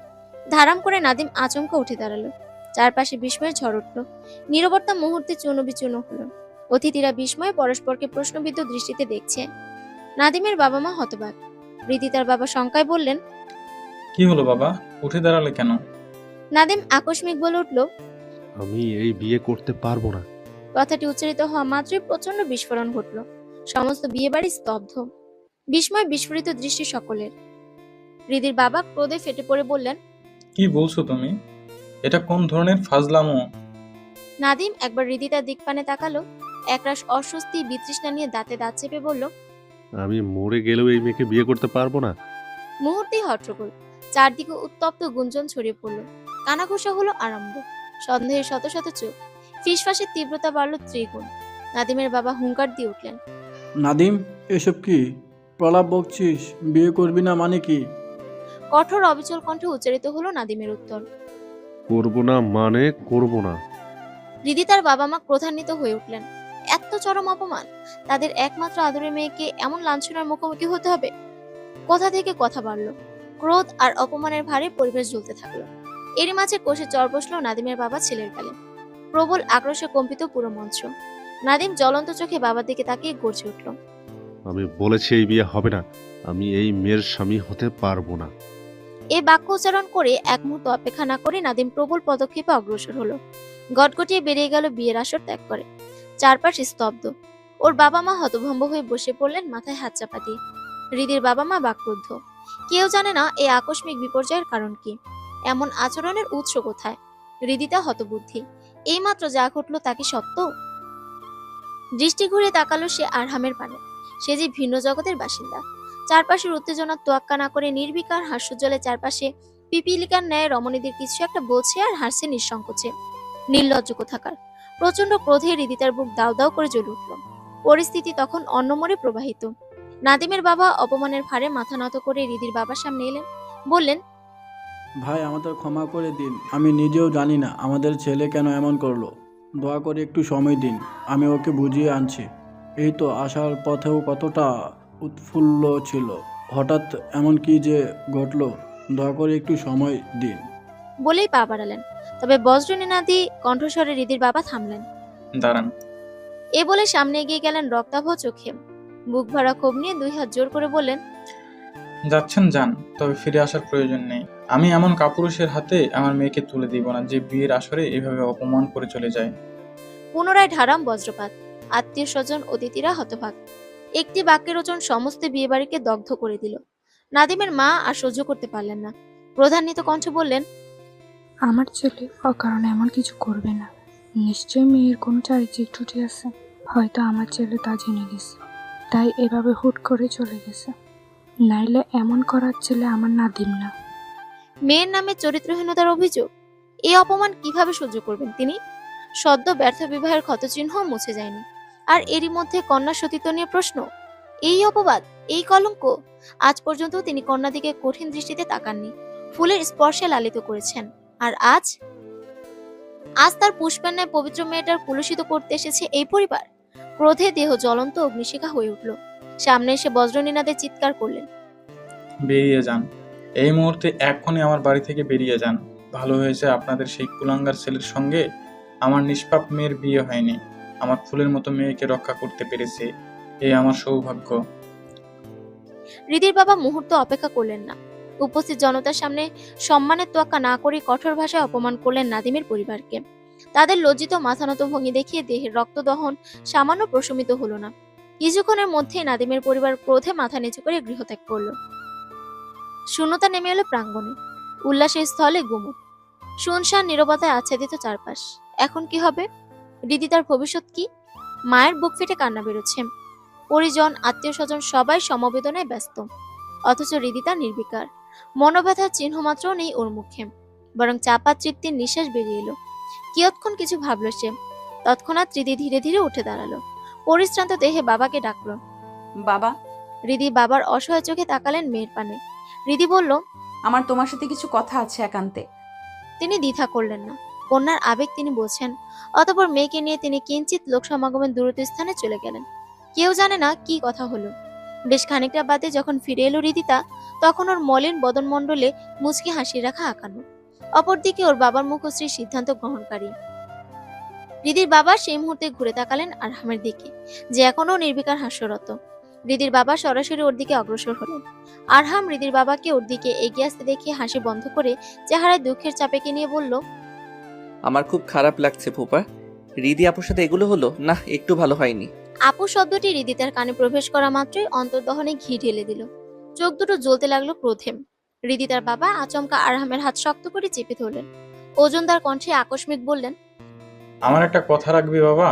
ধারাম করে নাদিম আচমকা উঠে দাঁড়ালো। চারপাশে বিস্ময়ের ঝড় উঠল। নীরবতা মুহূর্তে চূর্ণ বিচূর্ণ হলো। অতিথিরা বিস্ময়ে পরস্পরকে প্রশ্নবিদ্ধ দৃষ্টিতে দেখছে। নাদিমের বাবা মা হতবাক। হৃদিতার বাবা শঙ্কায় বললেন, কি হলো বাবা, উঠে দাঁড়ালে কেন? নাদিম আকস্মিক বলে উঠল, আমি এই বিয়ে করতে পারবো না। কথাটি উচ্চারিত হওয়া মাত্রই প্রচন্ড বিস্ফোরণ ঘটল। সমস্ত বিয়ে বাড়ি স্তব্ধ। বিস্ময় বিস্ফোরিত দৃষ্টি সকলের। হৃদির বাবা ক্রোধে ফেটে পড়ে বললেন, কি বলছো তুমি? এটা কোন ধরনের ফাজলামো? নাদিম একবার হৃদিতার দিকপানে তাকালো। একরাশ অস্বস্তি, বিতৃষ্ণা নিয়ে দাঁতে দাঁত চেপে বলল, আমি মরে গেলেও এই মেয়েকে বিয়ে করতে পারবো না। মুহূর্তেই হট্টগোল। চারদিকে উত্তপ্ত গুঞ্জন ছড়িয়ে পড়ল। কানাঘুষা হলো আরম্ভ। সন্দেহের শত শত চোখ। ফিসফাসের তীব্রতা বাড়ল ত্রিগুণ। নাদিমের বাবা হুঙ্কার দিয়ে উঠলেন, নাদিম, এসব কি প্রলাপ বকছিস? বিয়ে করবি না মানে কি? কঠোর অবিচল কণ্ঠে উচ্চারিত হলো নাদিমের উত্তর। করবো না মানে করবো না। হৃদিতার বাবা মা ক্রোধান্বিত হয়ে উঠলেন। এত চরম অপমান! তাদের একমাত্র আদরের মেয়েকে এমন লাঞ্ছনার মুখোমুখি হতে হবে? কোথা থেকে কথা বাড়ল। ক্রোধ আর অপমানের ভারে পরিবেশ জ্বলতে থাকলো। এরই মাঝে কষে চর বসলো নাদিমের বাবা ছেলের গালে। প্রবল আক্রোশে কম্পিত পুরো মঞ্চ। নাদিম জ্বলন্ত চোখে বাবার দিকে তাকিয়ে গর্জে উঠল, আমি বলেছি এই বিয়ে হবে না। আমি এই মেয়ের স্বামী হতে পারবো না। এই বাক্য উচ্চারণ করে এক মুহূর্ত অপেক্ষা না করে নাদিম প্রবল পদক্ষেপে অগ্রসর হলো। গটগটিয়ে বেরিয়ে গেল বিয়ের আসর ত্যাগ করে। চারপাশ স্তব্ধ। ওর বাবা মা হতভম্ব হয়ে বসে পড়লেন মাথায় হাত চাপা দিয়ে। হৃদির বাবা মা বাক্রুদ্ধ। কেউ জানে না এই আকস্মিক বিপর্যয়ের কারণ কি, এমন আচরণের উৎস কোথায়। হৃদিতা হতবুদ্ধি। এইমাত্র যা ঘটলো তা কি সত্য? দৃষ্টি ঘুরে তাকালো সে আরহামের পানে। সে যে ভিন্ন জগতের বাসিন্দা। চারপাশের উত্তেজনার তোয়াক্কা না করে নির্বিকার হাস্যজ্জ্বলে চারপাশে পিপিলিকার ন্যায় রমণীদের কিছু একটা বলছে আর হাসছে নিঃসংকোচে। নির্লজ্জ কোথাকার। প্রচন্ড ক্রোধে হৃদিতার বুক দাউ দাউ করে জ্বলে উঠল। পরিস্থিতি তখন অন্যমনে প্রবাহিত। নাদিমের বাবা অপমানের ভারে মাথা নত করে হৃদির বাবার সামনে এলেন, বললেন, ভাই, আমাদের ক্ষমা করে দিন। আমি নিজেও জানি না আমাদের ছেলে কেন এমন করলো। দয়া করে একটু সময় দিন, আমি ওকে বুঝিয়ে আনছি। এই তো আসার পথেও কতটা উৎফুল্ল ছিল, হঠাৎ এমন কি যে ঘটলো দয়া করে একটু সময় দিন। বলেই পা বাড়ালেন। তবে বজ্রনীনাদি কণ্ঠস্বরে রিদির বাবা থামলেন। দাঁড়ান। এ বলে সামনে এগিয়ে গেলেন রক্তাভ চোখে। বুক ভরা ক্ষোভ নিয়ে 2 হাত জোর করে বললেন, যাচ্ছেন যান, তবে ফিরে আসার প্রয়োজন নেই। আমি এমন কাপুরুষের হাতে আমার মেয়েকে তুলে দিব না যে বিয়ের আসরে এভাবে অপমান করে চলে যায়। পুনরায় ঢারাম বজ্রপাত। আত্মীয় স্বজন অতিথিরা হতবাক। একটি বাক্যের ওজন সমস্ত বিয়েবাড়িকে দগ্ধ করে দিল। নাদিমের মা আর সহ্য করতে পারলেন না। প্রধান্বিত কণ্ঠে বললেন, আমার ছেলে অকারণে এমন কিছু করবে না। নিশ্চয়ই মেয়ের কোনো চারিত্রিক ত্রুটি আছে। হয়তো আমার ছেলে তা জেনে গেছে, তাই এভাবে হুট করে চলে গেছে। নাইলে এমন করার ছেলে আমার নাদিম না। মেয়ের নামে চরিত্রহীনতার অভিযোগ। এই অপমান কিভাবে সহ্য করবেন তিনি? সদ্য ব্যর্থ বিবাহের ক্ষতচিহ্ন মুছে যায়নি, আর এরই মধ্যে কন্যা সতীত্ব নিয়ে প্রশ্ন। এই অপবাদ, এই কলঙ্ক। আজ পর্যন্ত তিনি কন্যাদিকে কঠিন দৃষ্টিতে তাকাননি, ফুলের স্পর্শে লালিত করেছেন। আর আজ তার পুষ্পের ন্যায় পবিত্র মেয়েটার কুলুষিত করতে এসেছে এই পরিবার। ক্রোধে দেহ জ্বলন্ত অগ্নিশিখা হয়ে উঠল। সামনে এসে বজ্রনীনাদে চিৎকার করলেন, বেরিয়ে যান, এই মুহূর্তে এক্ষুনি আমার বাড়ি থেকে বেরিয়ে যান। ভালো হয়েছে আপনাদের সেই কুলাঙ্গার ছেলের সঙ্গে আমার নিষ্পাপ মেয়ের বিয়ে হয়নি। আমার ফুলের মতো মেয়েকে রক্ষা করতে পেরেছে, এই আমার সৌভাগ্য। রিদির বাবা মুহূর্ত অপেক্ষা করলেন না। উপস্থিত জনতার সামনে সম্মানের তোয়াক্কা না করে কঠোর ভাষায় অপমান করলেন নাদিমের পরিবারকে। তাদের লজ্জিত মাথানত ভঙ্গি দেখিয়ে দেহের রক্তদহন সামান্য প্রশমিত হলো না। কিছুক্ষণের মধ্যেই নাদিমের পরিবার ক্রোধে মাথা নিচু করে গৃহত্যাগ করল। শূন্যতা নেমে এলো প্রাঙ্গণে। উল্লাসের স্থলে গুমুট। শুনশান নীরবতায় আচ্ছাদিত চারপাশ। এখন কি হবে? রিদি তার ভবিষ্যৎ কি? মায়ের বুক ফেটে কান্না বেরোচ্ছে। পরিজন, আত্মীয় স্বজন সবাই সমবেদনায় ব্যস্ত। অথচ রিদি তার নির্বিকার। মনোব্যথার চিহ্ন মাত্র নেই ওর মুখে, বরং চাপা তৃপ্তির নিঃশ্বাস বেরিয়ে এলো। কিয়ৎক্ষণ কিছু ভাবল সে। তৎক্ষণাৎ রিদি ধীরে ধীরে উঠে দাঁড়ালো। পরিশ্রান্ত দেহে বাবাকে ডাকলো। বাবা, রিদি বাবার অসহায় চোখে তাকালেন মেয়ের পানে। রিদি বলল, আমার তোমার সাথে কিছু কথা আছে একান্তে। তিনি দ্বিধা করলেন না। কন্যার আবেগ তিনি বোঝেন। অতঃপর মেয়েকে নিয়ে তিনি কিঞ্চিত লোক সমাগমের দূরত্ব স্থানে চলে গেলেন। কেউ জানে না কি কথা হলো। বেশ খানিকটা বাদে যখন ফিরে এলো রিদিতা, তখন ওর মলিন বদনমণ্ডলে মুচকি হাসি রাখা আঁকানো। অপরদিকে ওর বাবার মুখশ্রী সিদ্ধান্ত গ্রহণকারী। রিদির বাবা সেই মুহূর্তে ঘুরে তাকালেন আরহামের দিকে, যে এখনো নির্বিকার হাস্যরত। রিদির বাবা সরাসরি ওর দিকে অগ্রসর হলেন। আরহাম রিদির বাবাকে ওর দিকে এগিয়ে আসতে দেখে হাসি বন্ধ করে চেহারায় দুঃখের চাপেকে নিয়ে বলল, আমার খুব খারাপ লাগছে ফুপা। রিদি আপুর সাথে এগুলো হলো না, একটু ভালো হয়নি। আপু শব্দটি রিদিতার কানে প্রবেশ করা মাত্রই অন্তর্দহনে ঘি ঢেলে দিল। চোখ দুটো জ্বলতে লাগলো ক্রোধে। রিদিতার বাবা আচমকা আরহামের হাত শক্ত করে চেপে ধরলেন। ওজনদার কণ্ঠে আকস্মিক বললেন, আমার একটা কথা রাখবি বাবা?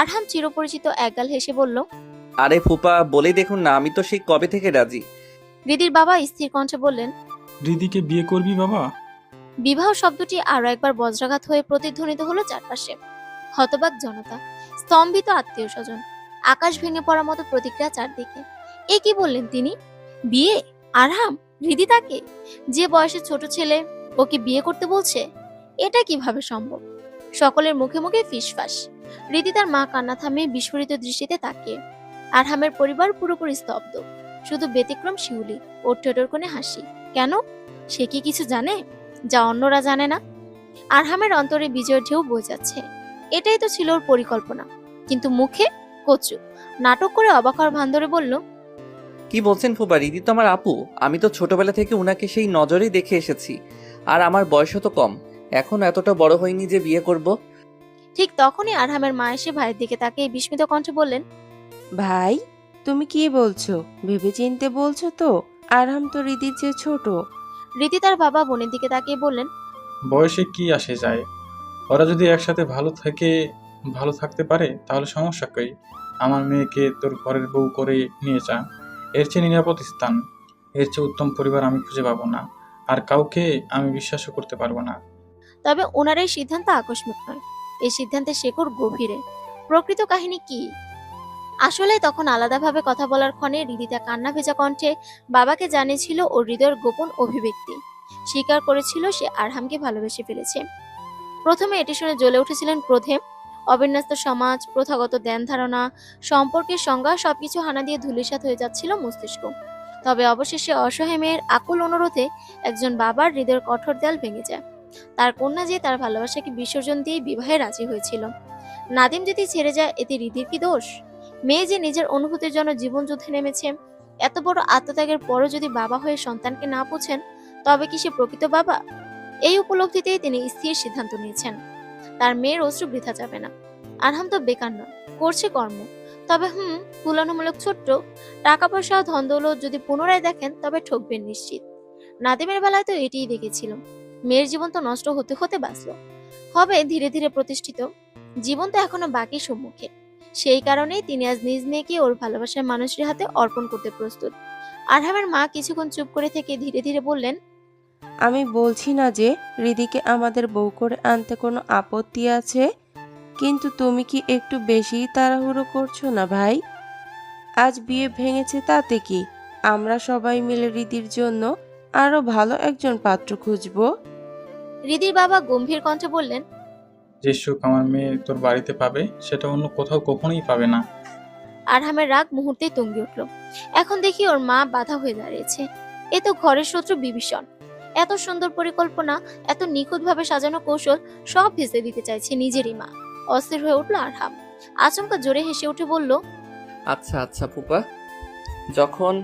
আরহাম চিরপরিচিত একগাল হেসে বলল, আরে ফুপা, বলেই দেখুন না, আমি তো সেই কবে থেকে রাজি। রিদির বাবা স্থির কণ্ঠে বললেন, দিদিকে বিয়ে করবি বাবা? বিবাহ শব্দটি আরো একবার বজ্রাঘাত হয়ে প্রতিধ্বনিত হলো চারপাশে। হতবাক জনতা, স্তম্ভিত আত্মীয় স্বজন, আকাশ ভেঙে পড়ার মতো প্রতিক্রিয়া চারদিকে। এ কি বললেন তিনি? বিয়ে? আরহাম রিদিতাকে? যে বয়সে ছোট ছেলে, ওকে বিয়ে করতে বলছে? এটা কিভাবে সম্ভব? সকলের মুখে মুখে ফিসফাস। রিদিতার মা কান্না থামিয়ে বিস্ফোরিত দৃষ্টিতে তাকিয়ে। আরহামের পরিবার পুরোপুরি স্তব্ধ। শুধু ব্যতিক্রম শিউলি, ওর ঠোঁটের কোণে হাসি। কেন? সে কি কিছু জানে যা অন্যরা জানে না? আরহামের অন্তরে বিজয়ের ঢেউ বয়ে যাচ্ছে। এটাই তো ছিল ওর পরিকল্পনা। কিন্তু মুখে কচু। নাটক করে অবাক হওয়ার ভান ধরে বলল, কি বলছেন ফুপা? রিদি তো আমার আপু। আমি তো ছোটবেলা থেকে উনাকে সেই নজরেই দেখে এসেছি। আর আমার বয়সও তো কম, এখন এতটা বড় হয়নি যে বিয়ে করব। ঠিক তখনই আরহামের মা এসে ভাইয়ের দিকে তাকিয়ে বিস্মিত কণ্ঠে বললেন, ভাই, তুমি কি বলছো? ভেবে চিনতে বলছো তো? আরহাম তো রিদির চেয়ে ছোট। রীতি তার বাবা বোনের দিকে তাকিয়ে বললেন, বয়সে কি আসে যায়? ওরা যদি একসাথে ভালো থাকতে পারে তাহলে সমস্যা কই? আমার মেয়েকে তোর ঘরের বউ করে নিয়ে যা। এর চেয়ে নিরাপদ স্থান, এর চেয়ে উত্তম পরিবার আমি খুঁজে পাবো না। আর কাউকে আমি বিশ্বাসও করতে পারবো না। তবে ওনার এই সিদ্ধান্ত আকস্মিক নয়। এই সিদ্ধান্তের শেকড় গভীরে। প্রকৃত কাহিনী কি? আসলে তখন আলাদাভাবে কথা বলার ক্ষণে রিদিতা কান্না ভেজা কণ্ঠে বাবাকে জানিয়েছিল ওর হৃদয়ের গোপন অভিব্যক্তি। স্বীকার করেছিল সে আরহামকে ভালোবেসে ফেলেছে। প্রথমে এটি শুনে জ্বলে উঠেছিলেন ক্রোধে। অবিন্যস্ত সমাজ, প্রথাগত ধ্যান ধারণা, সম্পর্কের সংজ্ঞা সবকিছু হানা দিয়ে ধূলিসাৎ হয়ে যাচ্ছিল মস্তিষ্ক। তবে অবশেষে অসহায় মেয়ের আকুল অনুরোধে একজন বাবার হৃদয়ের কঠোর দেয়াল ভেঙে যায়। তার কন্যা যে তার ভালোবাসাকে বিসর্জন দিয়ে বিবাহে রাজি হয়েছিল। নাদিম যদি ছেড়ে যায় এতে হৃদির কি দোষ? মেয়ে যে নিজের অনুভূতির জন্য জীবন যুদ্ধে নেমেছে, এত বড় আত্মত্যাগের পরও যদি বাবা হয়ে সন্তানকে না বুঝেন, তবে কি সে প্রকৃত বাবা? এই উপলব্ধিতেই তিনি স্থির সিদ্ধান্ত নিয়েছেন, তার মেয়ের অশ্রু বৃথা যাবে না। আরহাম তো বেকার নয়, করছে কর্ম। তবে তুলনামূলক ছোট্ট, টাকা পয়সা ও ধন দৌলত যদি পুনরায় দেখেন তবে ঠকবেন নিশ্চিত। নাদিমের বেলায় তো এটিই দেখেছিল। মেয়ের জীবন তো নষ্ট হতে হতে বাঁচল, হবে ধীরে ধীরে প্রতিষ্ঠিত। জীবন তো এখনো বাকি সম্মুখে। সেই কারণেই তিনি আজ নিজ মেয়েকে ওর ভালোবাসার মানুষের হাতে অর্পণ করতে প্রস্তুত। আরহামের মা কিছুক্ষণ চুপ করে থেকে ধীরে ধীরে বললেন, আমি বলছি না যে হৃদিকে আমাদের বউ করে আনতে কোনো আপত্তি আছে, কিন্তু তুমি কি একটু বেশি তাড়াহুড়ো করছো না ভাই? আজ বিয়ে ভেঙেছে তাতে কি, আমরা সবাই মিলে হৃদির জন্য আরো ভালো একজন পাত্র খুঁজবো। হৃদির বাবা গম্ভীর কণ্ঠে বললেন, যে সুখ আমার মেয়ে তোর বাড়িতে পাবে সেটা অন্য কোথাও কখনোই পাবে না। আরহামের রাগ মুহূর্তেই তুঙ্গে উঠল। এখন দেখি ওর মা বাধা হয়ে দাঁড়িয়েছে। এ তো ঘরের শত্রু বিভীষণ। এত সুন্দর পরিকল্পনা, এত নিখুঁতভাবে সাজানো কৌশল সব ভেসে দিতে চাইছে নিজেরই মা। অস্থির হয়ে উঠল আরহাম। আচমকা জোরে হেসে উঠে বলল, আচ্ছা আচ্ছা ফুপা, যখন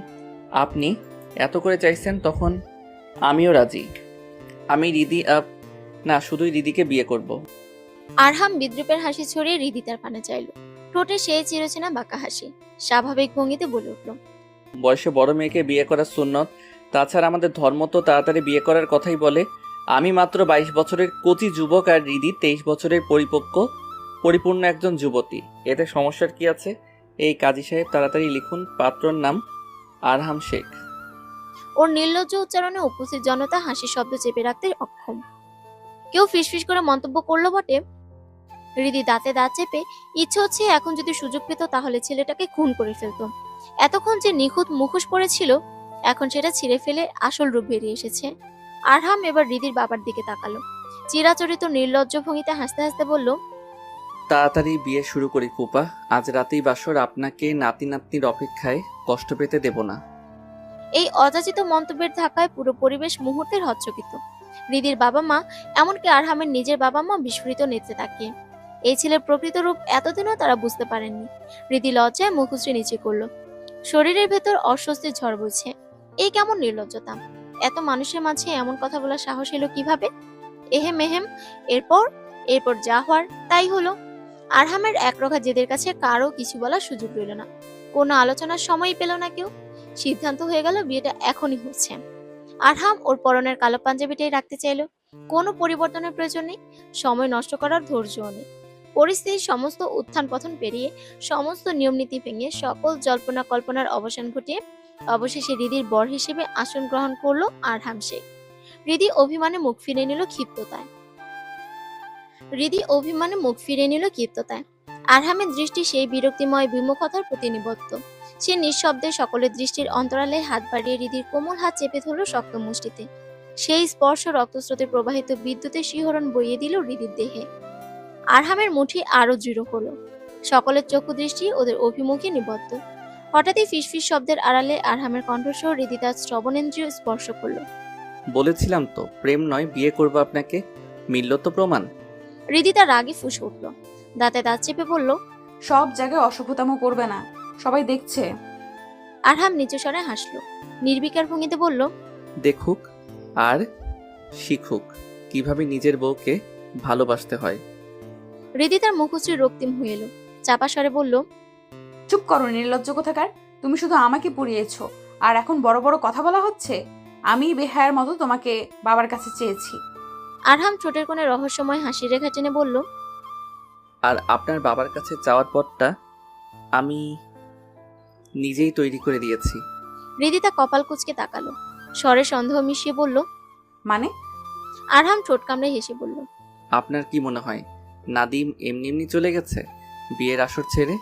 আপনি এত করে চাইছেন তখন আমিও রাজি। আমি না শুধুই রিদিকে বিয়ে করব। আরহাম বিদ্রুপের হাসি ছড়িয়ে হৃদি তার পানে চাইল। ঠোঁটে সেই চিরচেনা বাঁকা হাসি। স্বাভাবিক ভঙ্গিতে বলে উঠল, বয়সে বড় মেয়েকে বিয়ে করা সুন্নত। তাছাড়া আমাদের ধর্ম তো তাড়াতাড়ি বিয়ে করার কথাই বলে। আমি মাত্র 22 বছরের কচি যুবক আর রিদি 23 বছরের পরিপূর্ণ একজন যুবতী। এতে সমস্যার কি আছে? এই কাজী সাহেব তাড়াতাড়ি লিখুন, পাত্রর নাম আরহাম শেখ। ওর নির্লজ্জ উচ্চারণে উপস্থিত জনতা হাসির শব্দ চেপে রাখতে অক্ষম। কেউ ফিসফিস করে মন্তব্য করলো বটে। হৃদি দাঁতে দাঁত চেপে ইচ্ছে হচ্ছে এখন যদি সুযোগ পেত তাহলে ছেলেটাকে খুন করে ফেলতো। এতক্ষণ যে নিখুঁত মুখোশ পড়েছিল, এখন সেটা ছিঁড়ে ফেলে আসল রূপ বেরিয়ে এসেছে। আরহাম এবার হৃদির বাবার দিকে তাকালো। চিরাচরিত নির্লজ্জ ভঙ্গিতে হাসতে হাসতে বলল, তাড়াতাড়ি বিয়ে শুরু করি ফুপা। আজ রাতেই বাসর, আপনাকে নাতি নাতনির অপেক্ষায় কষ্ট পেতে দেব না। এই অযাচিত মন্তব্যের ধাক্কায় পুরো পরিবেশ মুহূর্তের হচ্চকিত। হৃদির বাবা মা, এমনকি আরহামের নিজের বাবা মা বিস্ফোরিত নেত্রে তাকিয়ে। এই ছেলের প্রকৃত রূপ এতদিনও তারা বুঝতে পারেননি। হৃদি লজ্জায় মুখশ্রী নিচে করলো। শরীরের ভেতর অস্বস্তির ঝড় বইছে। এই কেমন নির্লজ্জতা! এত মানুষের মাঝে এমন কথা বলার সাহস এলো কিভাবে? এহেম মেহেম। এরপর যা হওয়ার তাই হলো। আরহামের একরোখা জেদের কাছে কারো কিছু বলার সুযোগ রইল না। কোনো আলোচনার সময়ই পেল না কেউ। সিদ্ধান্ত হয়ে গেল বিয়েটা এখনই হচ্ছে। আরহাম ওর পরনের কালো পাঞ্জাবিটাই রাখতে চাইলো। কোনো পরিবর্তনের প্রয়োজন নেই, সময় নষ্ট করার ধৈর্যও নেই। পরিস্থিতির সমস্ত উত্থান পতন পেরিয়ে, সমস্ত নিয়ম নীতি ভেঙে, সকল জল্পনা কল্পনার অবসান ঘটিয়ে অবশেষে হৃদির বর হিসেবে আসন গ্রহণ করলো আরহাম শেখ। হৃদি অভিমানে মুখ ফিরে নিল ক্ষিপ্ততায়। আরহামের দৃষ্টি সেই বিরক্তিময় বিমুখতার প্রতি নিবদ্ধ। সে নিঃশব্দে সকলের দৃষ্টির অন্তরালে হাত বাড়িয়ে হৃদির কোমল হাত চেপে ধরল শক্ত মুষ্টিতে। সেই স্পর্শ রক্তস্রোতে প্রবাহিত বিদ্যুতের শিহরণ বইয়ে দিল হৃদির দেহে। আরহামের মুঠি আরো দৃঢ় হলো। সকলের চক্ষু দৃষ্টি ওদের অভিমুখে নিবদ্ধ। হঠাৎই ফিসফিস শব্দের আড়ালে আরহামের কণ্ঠস্বর হৃদি তার শ্রবণেন্দ্রিয় স্পর্শ করলো। বলেছিলাম তো প্রেম নয়, বিয়ে করব আপনাকে। মিলল তো প্রমাণ। হৃদি তার রাগে ফুঁসে উঠল। দাঁতে দাঁত চেপে বলল, সব জায়গায় অসভ্যতামো করবে না, সবাই দেখছে। আরহাম নিচু স্বরে হাসলো। নির্বিকার ভঙ্গিতে বলল, দেখুক আর শিখুক কিভাবে নিজের বউকে ভালোবাসতে হয়। হৃদি তার মুখশ্রী রক্তিম হয়ে এলো। চাপা স্বরে বলল, চুপ করো নির্লজ্জ কোথাকার। তুমি শুধু আমাকে পুড়িয়েছ, আর এখন বড় বড় কথা বলা হচ্ছে। আমি বেহায়ার মতো তোমাকে বাবার কাছে চেয়েছি। আরহাম ঠোঁটের কোণে রহস্যময় হাসির রেখা টেনে বলল, আর আপনার বাবার কাছে যাওয়ার পথটা আমি নিজেই তৈরি করে দিয়েছি। হৃদি তা কপাল কুঁচকে তাকালো। স্বরে সন্দেহ মিশিয়ে বলল, মানে? আরহাম ঠোঁট কামড়ে হেসে বলল, আপনার কি মনে হয় নাদিম এমনি এমনি চলে গেছে বিয়ের আসর ছেড়ে?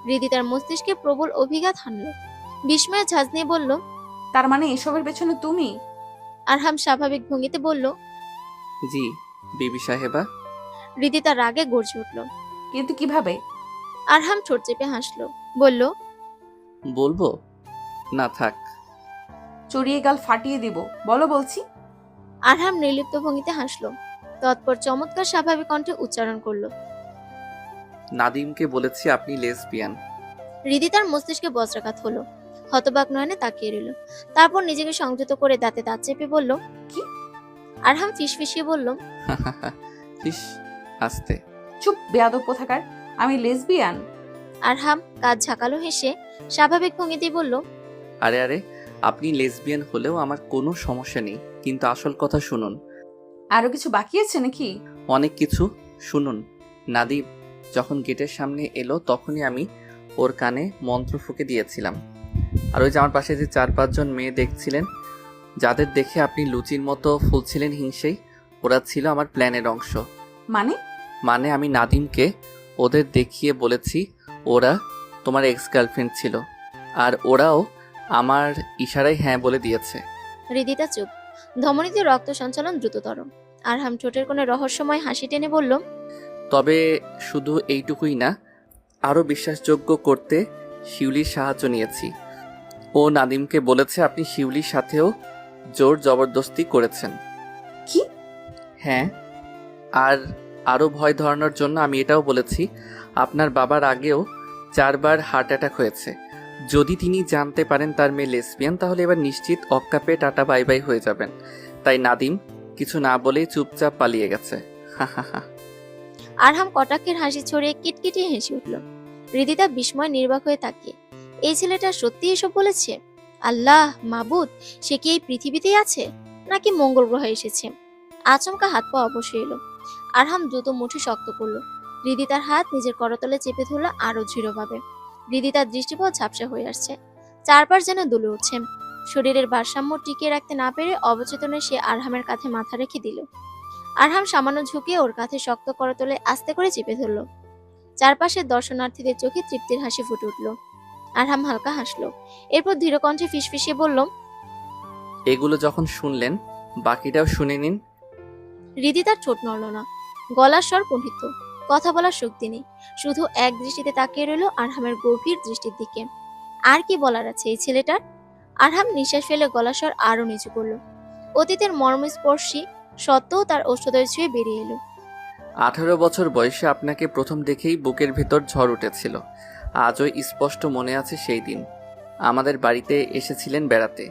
হৃদি তার মস্তিষ্কে প্রবল অভিঘাত হানল। বিস্ময়ের ঝাঁজ নিয়ে বলল, তার মানে এসবের পেছনে তুমি? আরহাম স্বাভাবিক ভঙ্গিতে বলল, জি বিবি সাহেবা। হৃদি তার রাগে গর্জে উঠল। কিন্তু কিভাবে? আরহাম ঠোঁট চেপে হাসলো, বলল, বলবো না থাক। চড়িয়ে গাল ফাটিয়ে দিব, বলো বলছি। আরহাম নির্লিপ্ত ভঙ্গিতে হাসলো, তৎপর চমৎকার স্বাভাবিক কণ্ঠে উচ্চারণ করলো, নাদিমকে বলেছি আপনি লেসবিয়ান। হৃদি তার মস্তিষ্কে বজ্রাঘাত হলো, হতবাক নয়নে তাকিয়ে রইল। তারপর নিজেকে সংযত করে দাঁতে দাঁত চেপে বলল, কি? আরহাম ফিসফিসিয়ে বলল, ইস, আস্তে। চুপ বেয়াদব কোথাকার, আমি লেসবিয়ান? আরহাম কাজ ঝাঁকালো হেসে স্বাভাবিক ভঙ্গিতেই বলল, আরে আরে, আপনি লেসবিয়ান হলেও আমার কোনো সমস্যা নেই, কিন্তু আসল কথা শুনুন। আরো কিছু বাকি আছে নাকি? অনেক কিছু, শুনুন। নাদিম যখন গেটের সামনে এলো তখনই আমি ওর কানে মন্ত্র ফুঁকে দিয়েছিলাম। আর ওই যে আমার পাশে যে 4-5 জন মেয়ে দেখছিলেন, যাদের দেখে আপনি লুচির মতো ফুলছিলেন হিংসেই, ওরা ছিল আমার প্ল্যানের অংশ। মানে আমি নাদিমকে ওদের দেখিয়ে বলেছি ওরা তোমার এক্স গার্লফ্রেন্ড ছিল, আর ওরাও আমার ইশারায় হ্যাঁ বলে দিয়েছে। হৃদিতা চুপ, ধমনীতে রক্ত সঞ্চালন দ্রুততর। আরহাম ঠোঁটের কোণে রহস্যময় হাসি টেনে বলল, তবে শুধু এইটুকুই না, আরও বিশ্বাসযোগ্য করতে শিউলির সাহায্য নিয়েছি। ও নাদিমকে বলেছে আপনি শিউলির সাথেও জোর জবরদস্তি করেছেন। কি? হ্যাঁ, আর আরও ভয় ধরানোর জন্য আমি এটাও বলেছি আপনার বাবার আগেও 4 বার হার্ট অ্যাটাক হয়েছে। যদি তিনি জানতে পারেন তার মেয়ে লেসবিয়ান, তাহলে এবার নিশ্চিত অক্কাপে টাটা বাই বাই হয়ে যাবেন। তাই নাদিম কিছু না বলেই চুপচাপ পালিয়ে গেছে। হা হা হা। আরহাম কটাক্ষের হাসি ছড়িয়ে কিটকিটিয়ে হেসে উঠল। হৃদিতা বিস্ময় নির্বাক হয়ে তাকিয়ে, এই ছেলেটা সত্যি এসব বলেছে? আল্লাহ মাবুদ, সে কি এই পৃথিবীতেই আছে নাকি মঙ্গল গ্রহে এসেছে? আচমকা হাত পা অবশ্য এলো। আরহাম দ্রুত মুঠি শক্ত করলো। হৃদিতার হাত নিজের করতলে চেপে ধরলো আরো দৃঢ়ভাবে। হৃদিতার দৃষ্টিপথ ঝাপসা হয়ে আসছে, চারপাশ যেন দুলে উঠছে। শরীরের ভারসাম্য টিকিয়ে রাখতে না পেরে অবচেতনে সে আরহামের কাঁধে মাথা রেখে দিল। আরহাম সামান্য ঝুঁকিয়ে ওর কাঁধে শক্ত করতলে আস্তে করে চেপে ধরল। চারপাশের দর্শনার্থীদের চোখে তৃপ্তির হাসি ফুটে উঠল। আরহাম হালকা হাসলো, এরপর ধীর কণ্ঠে ফিসফিসিয়ে বলল, এগুলো যখন শুনলেন বাকিটাও শুনে নিন। হৃদি তার ঠোঁট নড়ল না, গলার স্বর কুণ্ঠিত, কথা বলার শক্তি নেই, শুধু এক দৃষ্টিতে তাকিয়ে রইল আরহামের গভীর দৃষ্টির দিকে। আর কি বলার আছে এই ছেলেটার? আরহাম নিঃশ্বাস ফেলে গলার স্বর আরো নিচু করল। অতীতের মর্মস্পর্শী সত্ত্বেও তার অষ্টদয় ছুঁয়ে বেরিয়ে এলো। 18 বছর বয়সে আপনাকে প্রথম দেখেই বুকের ভেতর ঝড় উঠেছিল। আজও স্পষ্ট মনে আছে সেই দিন আমাদের বাড়িতে এসেছিলেন বেড়াতে।